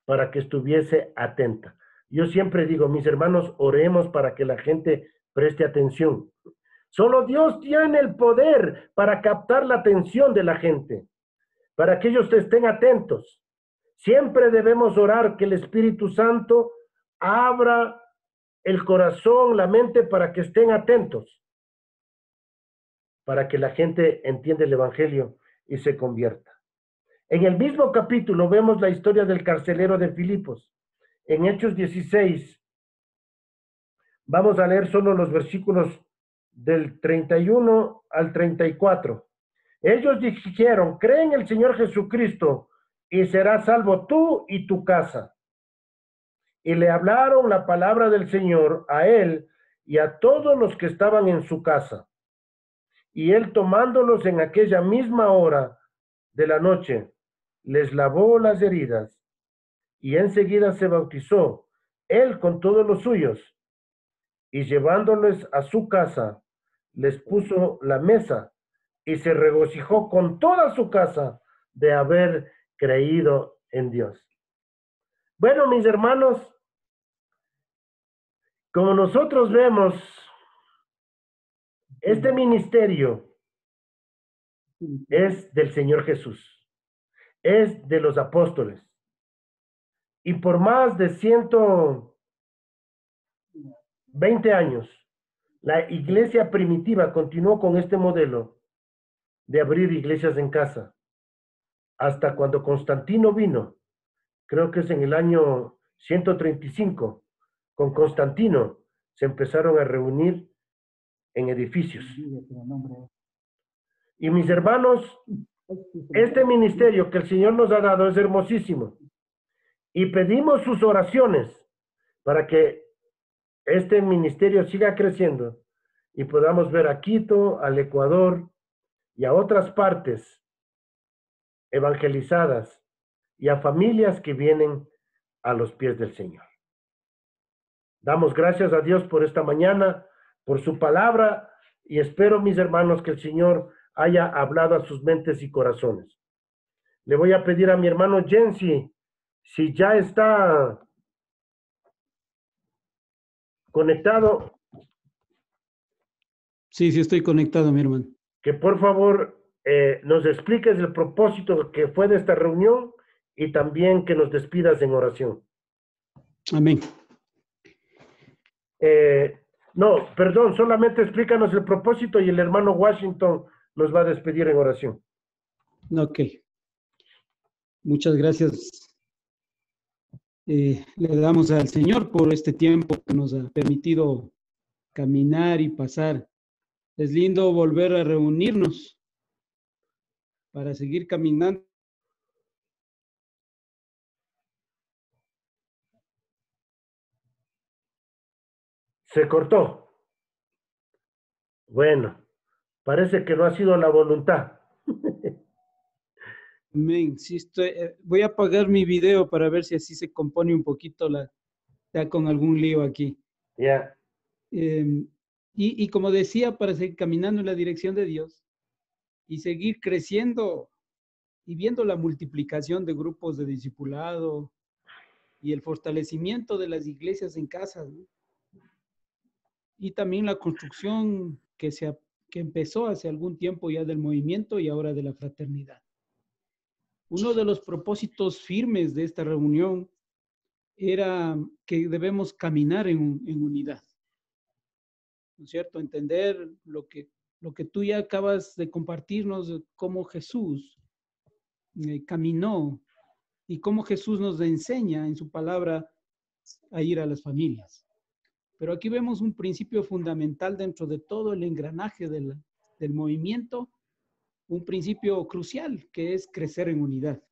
para que estuviese atenta. Yo siempre digo, mis hermanos, oremos para que la gente preste atención. Solo Dios tiene el poder para captar la atención de la gente, para que ellos estén atentos. Siempre debemos orar que el Espíritu Santo abra el corazón, la mente, para que estén atentos, para que la gente entienda el Evangelio y se convierta. En el mismo capítulo vemos la historia del carcelero de Filipos. En Hechos 16, vamos a leer solo los versículos del 31 al 34. Ellos dijeron: cree en el Señor Jesucristo y serás salvo tú y tu casa. Y le hablaron la palabra del Señor a él y a todos los que estaban en su casa. Y él, tomándolos en aquella misma hora de la noche, les lavó las heridas y enseguida se bautizó, él con todos los suyos, y llevándoles a su casa, les puso la mesa y se regocijó con toda su casa de haber creído en Dios. Bueno, mis hermanos, Como nosotros vemos, este ministerio es del Señor Jesús, es de los apóstoles. Y por más de 120 años, la iglesia primitiva continuó con este modelo de abrir iglesias en casa, hasta cuando Constantino vino, creo que es en el año 135, con Constantino se empezaron a reunir en edificios. Y mis hermanos, este ministerio que el Señor nos ha dado es hermosísimo. Y pedimos sus oraciones para que este ministerio siga creciendo y podamos ver a Quito, al Ecuador y a otras partes evangelizadas y a familias que vienen a los pies del Señor. Damos gracias a Dios por esta mañana, por su palabra, y espero, mis hermanos, que el Señor haya hablado a sus mentes y corazones. Le voy a pedir a mi hermano Jensi, si ya está conectado. Sí, sí estoy conectado, mi hermano. Que por favor nos expliques el propósito que fue de esta reunión y también que nos despidas en oración. Amén. No, perdón, solamente explícanos el propósito y el hermano Washington nos va a despedir en oración. Ok. Muchas gracias. Le damos al Señor por este tiempo que nos ha permitido caminar y pasar. Es lindo volver a reunirnos para seguir caminando. Se cortó. Bueno, parece que no ha sido la voluntad. Amén. Sí voy a apagar mi video para ver si así se compone un poquito ya con algún lío aquí. Ya. Y como decía, para seguir caminando en la dirección de Dios y seguir creciendo y viendo la multiplicación de grupos de discipulado y el fortalecimiento de las iglesias en casa, ¿no? Y también la construcción que empezó hace algún tiempo ya del movimiento y ahora de la fraternidad. Uno de los propósitos firmes de esta reunión era que debemos caminar en unidad, ¿no es cierto? Entender lo que tú ya acabas de compartirnos, de cómo Jesús caminó y cómo Jesús nos enseña en su palabra a ir a las familias. Pero aquí vemos un principio fundamental dentro de todo el engranaje del movimiento, un principio crucial que es crecer en unidad.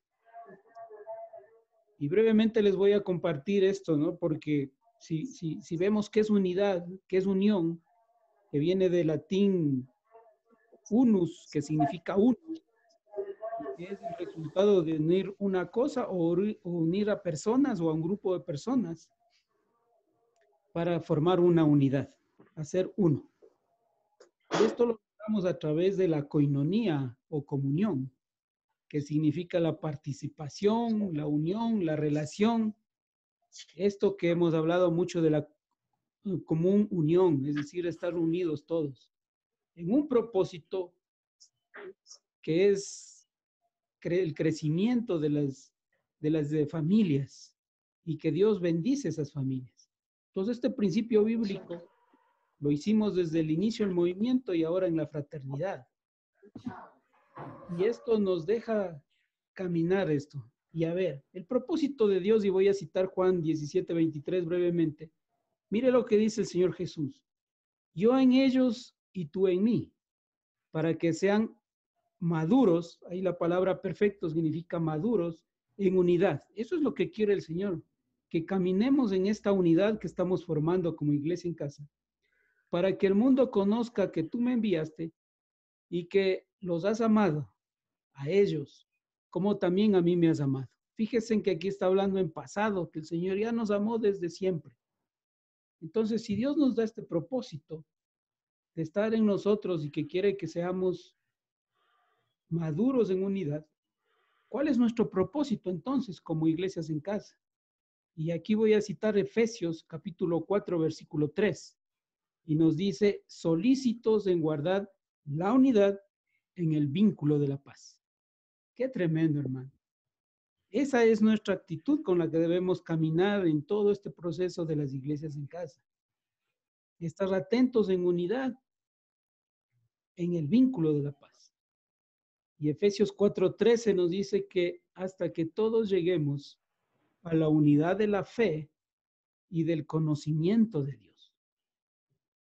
Y brevemente les voy a compartir esto, ¿no? Porque si vemos qué es unidad, qué es unión, que viene del latín unus, que significa uno, que es el resultado de unir una cosa o unir a personas o a un grupo de personas para formar una unidad, hacer uno. Y esto lo logramos a través de la coinonía o comunión, que significa la participación, la unión, la relación. Esto que hemos hablado mucho de la común unión, es decir, estar unidos todos en un propósito que es el crecimiento de las familias y que Dios bendice esas familias. Entonces, este principio bíblico lo hicimos desde el inicio del movimiento y ahora en la fraternidad. Y esto nos deja caminar esto. Y a ver, el propósito de Dios, y voy a citar Juan 17:23 brevemente. Mire lo que dice el Señor Jesús. Yo en ellos y tú en mí, para que sean maduros. Ahí la palabra perfecto significa maduros en unidad. Eso es lo que quiere el Señor, que caminemos en esta unidad que estamos formando como iglesia en casa, para que el mundo conozca que tú me enviaste y que los has amado a ellos, como también a mí me has amado. Fíjense en que aquí está hablando en pasado, que el Señor ya nos amó desde siempre. Entonces, si Dios nos da este propósito de estar en nosotros y que quiere que seamos maduros en unidad, ¿cuál es nuestro propósito entonces como iglesias en casa? Y aquí voy a citar Efesios capítulo 4, versículo 3. Y nos dice, solícitos en guardar la unidad en el vínculo de la paz. Qué tremendo, hermano. Esa es nuestra actitud con la que debemos caminar en todo este proceso de las iglesias en casa. Estar atentos en unidad en el vínculo de la paz. Y Efesios 4:13 nos dice que hasta que todos lleguemos a la unidad de la fe y del conocimiento de Dios.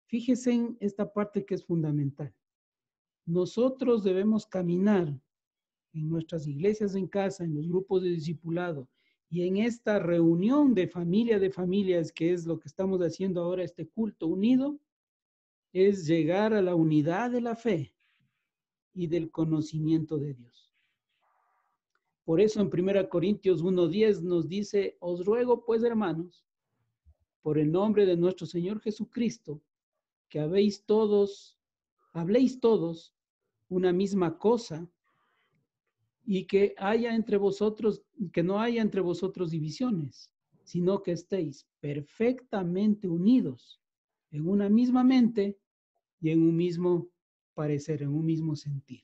Fíjese en esta parte que es fundamental. Nosotros debemos caminar en nuestras iglesias en casa, en los grupos de discipulado y en esta reunión de familias, que es lo que estamos haciendo ahora, este culto unido, es llegar a la unidad de la fe y del conocimiento de Dios. Por eso en 1 Corintios 1:10 nos dice, os ruego pues, hermanos, por el nombre de nuestro Señor Jesucristo, que habléis todos una misma cosa, y que no haya entre vosotros divisiones, sino que estéis perfectamente unidos en una misma mente y en un mismo parecer, en un mismo sentir.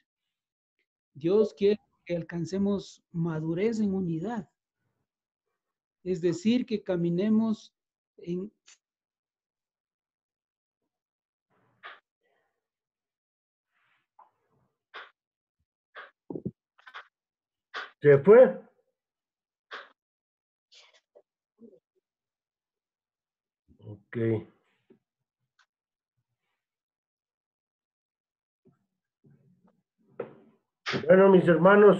Dios quiere que alcancemos madurez en unidad. Es decir, que caminemos en... ¿Se fue? Ok. Bueno, mis hermanos,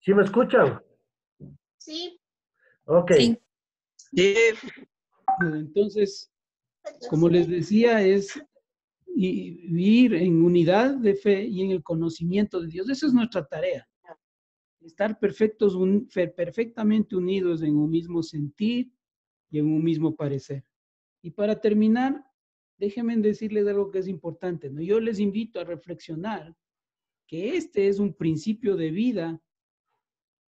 ¿sí me escuchan? Sí. Ok. Sí. Entonces, como les decía, es vivir en unidad de fe y en el conocimiento de Dios. Esa es nuestra tarea. Estar perfectamente unidos en un mismo sentir y en un mismo parecer. Y para terminar, déjenme decirles algo que es importante, ¿no? Yo les invito a reflexionar que este es un principio de vida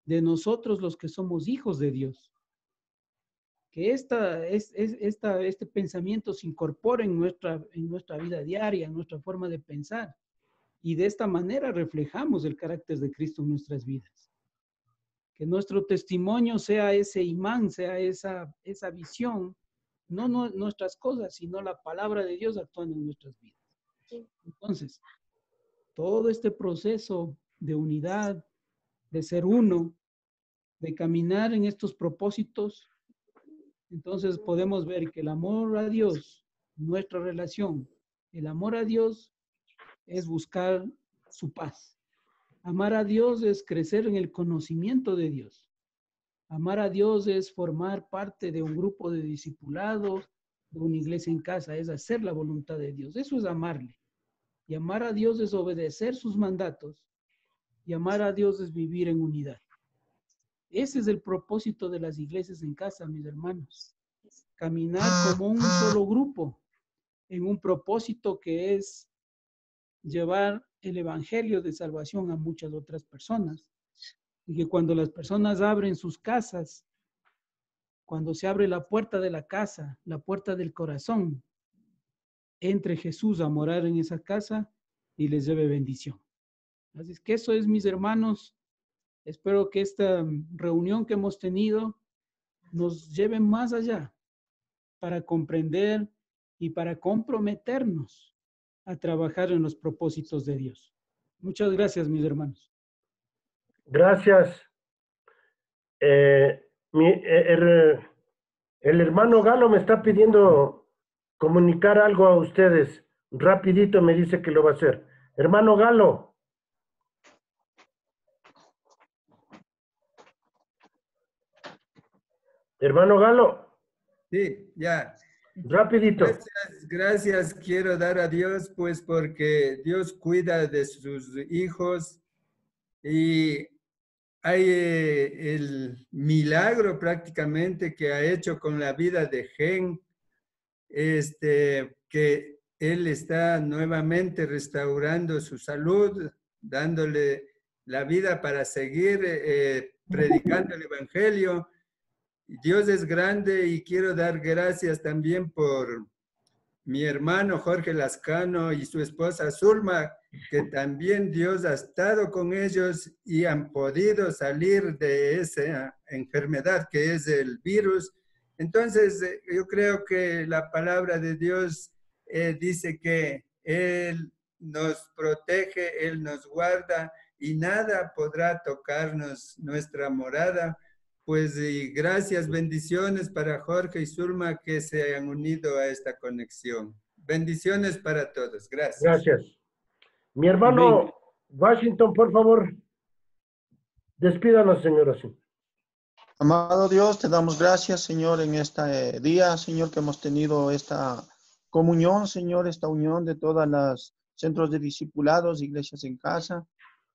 de nosotros los que somos hijos de Dios. Que este pensamiento se incorpore en nuestra vida diaria, en nuestra forma de pensar. Y de esta manera reflejamos el carácter de Cristo en nuestras vidas. Que nuestro testimonio sea ese imán, sea esa visión, no nuestras cosas, sino la palabra de Dios actuando en nuestras vidas. Entonces, todo este proceso de unidad, de ser uno, de caminar en estos propósitos, entonces podemos ver que el amor a Dios, nuestra relación, el amor a Dios es buscar su paz. Amar a Dios es crecer en el conocimiento de Dios. Amar a Dios es formar parte de un grupo de discipulados, de una iglesia en casa, es hacer la voluntad de Dios. Eso es amarle. Y amar a Dios es obedecer sus mandatos. Y amar a Dios es vivir en unidad. Ese es el propósito de las iglesias en casa, mis hermanos. Caminar como un solo grupo, en un propósito que es llevar el evangelio de salvación a muchas otras personas. Y que cuando las personas abren sus casas, cuando se abre la puerta de la casa, la puerta del corazón, entre Jesús a morar en esa casa y les lleve bendición. Así es que eso es, mis hermanos. Espero que esta reunión que hemos tenido nos lleve más allá para comprender y para comprometernos a trabajar en los propósitos de Dios. Muchas gracias, mis hermanos. Gracias. El hermano Galo me está pidiendo comunicar algo a ustedes. Rapidito me dice que lo va a hacer. Hermano Galo. Hermano Galo. Sí, ya. Rapidito. Gracias, quiero dar a Dios, pues porque Dios cuida de sus hijos y hay el milagro prácticamente que ha hecho con la vida de Gen, que él está nuevamente restaurando su salud, dándole la vida para seguir predicando el evangelio. Dios es grande y quiero dar gracias también por mi hermano Jorge Lascano y su esposa Zulma, que también Dios ha estado con ellos y han podido salir de esa enfermedad que es el virus. Entonces, yo creo que la palabra de Dios dice que Él nos protege, Él nos guarda y nada podrá tocarnos nuestra morada. Pues y gracias, bendiciones para Jorge y Zulma que se han unido a esta conexión. Bendiciones para todos. Gracias. Gracias. Mi hermano Washington, por favor, despídanos, señor. Así. Amado Dios, te damos gracias, Señor, en este día, Señor, que hemos tenido esta comunión, Señor, esta unión de todas las centros de discipulados, iglesias en casa.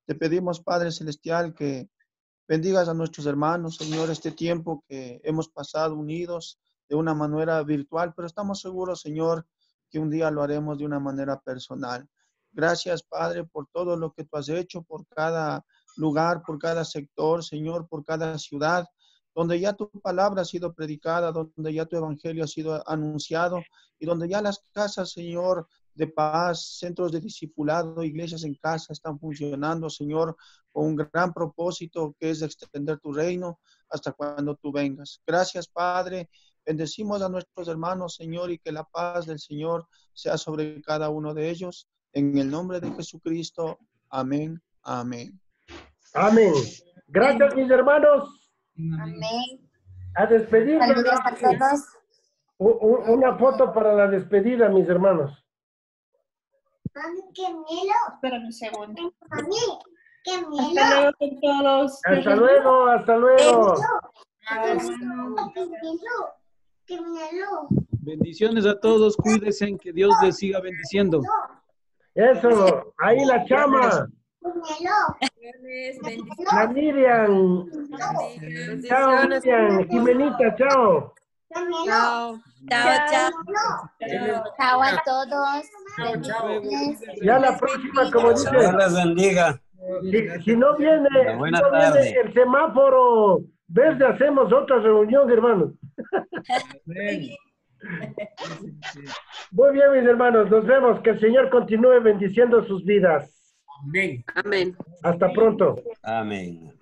Te pedimos, Padre Celestial, que bendigas a nuestros hermanos, Señor, este tiempo que hemos pasado unidos de una manera virtual, pero estamos seguros, Señor, que un día lo haremos de una manera personal. Gracias, Padre, por todo lo que tú has hecho, por cada lugar, por cada sector, Señor, por cada ciudad, donde ya tu palabra ha sido predicada, donde ya tu evangelio ha sido anunciado y donde ya las casas, Señor, de paz, centros de discipulado, iglesias en casa están funcionando, Señor, con un gran propósito que es extender tu reino hasta cuando tú vengas. Gracias, Padre. Bendecimos a nuestros hermanos, Señor, y que la paz del Señor sea sobre cada uno de ellos. En el nombre de Jesucristo. Amén. Amén. Amén. Gracias, mis hermanos. Amén. A despedirnos. Saludos a todos. Una foto para la despedida, mis hermanos. Mami, qué mielo. Espera un segundo. Mami, qué mielo. Hasta luego con todos. Hasta luego, hasta luego. Qué mielo. Bendiciones a todos, cuídense, que Dios les siga bendiciendo. Eso, ahí la chama. La Miriam. Chao, Miriam. Jimenita, chao. Chao. Chao, chao. Chao a todos. Ya la próxima, como dice. Dios les bendiga. Si no viene, Buena si no viene tarde. el semáforo verde, hacemos otra reunión, hermanos. Muy bien, mis hermanos, nos vemos. Que el Señor continúe bendiciendo sus vidas. Amén. Amén. Hasta pronto. Amén.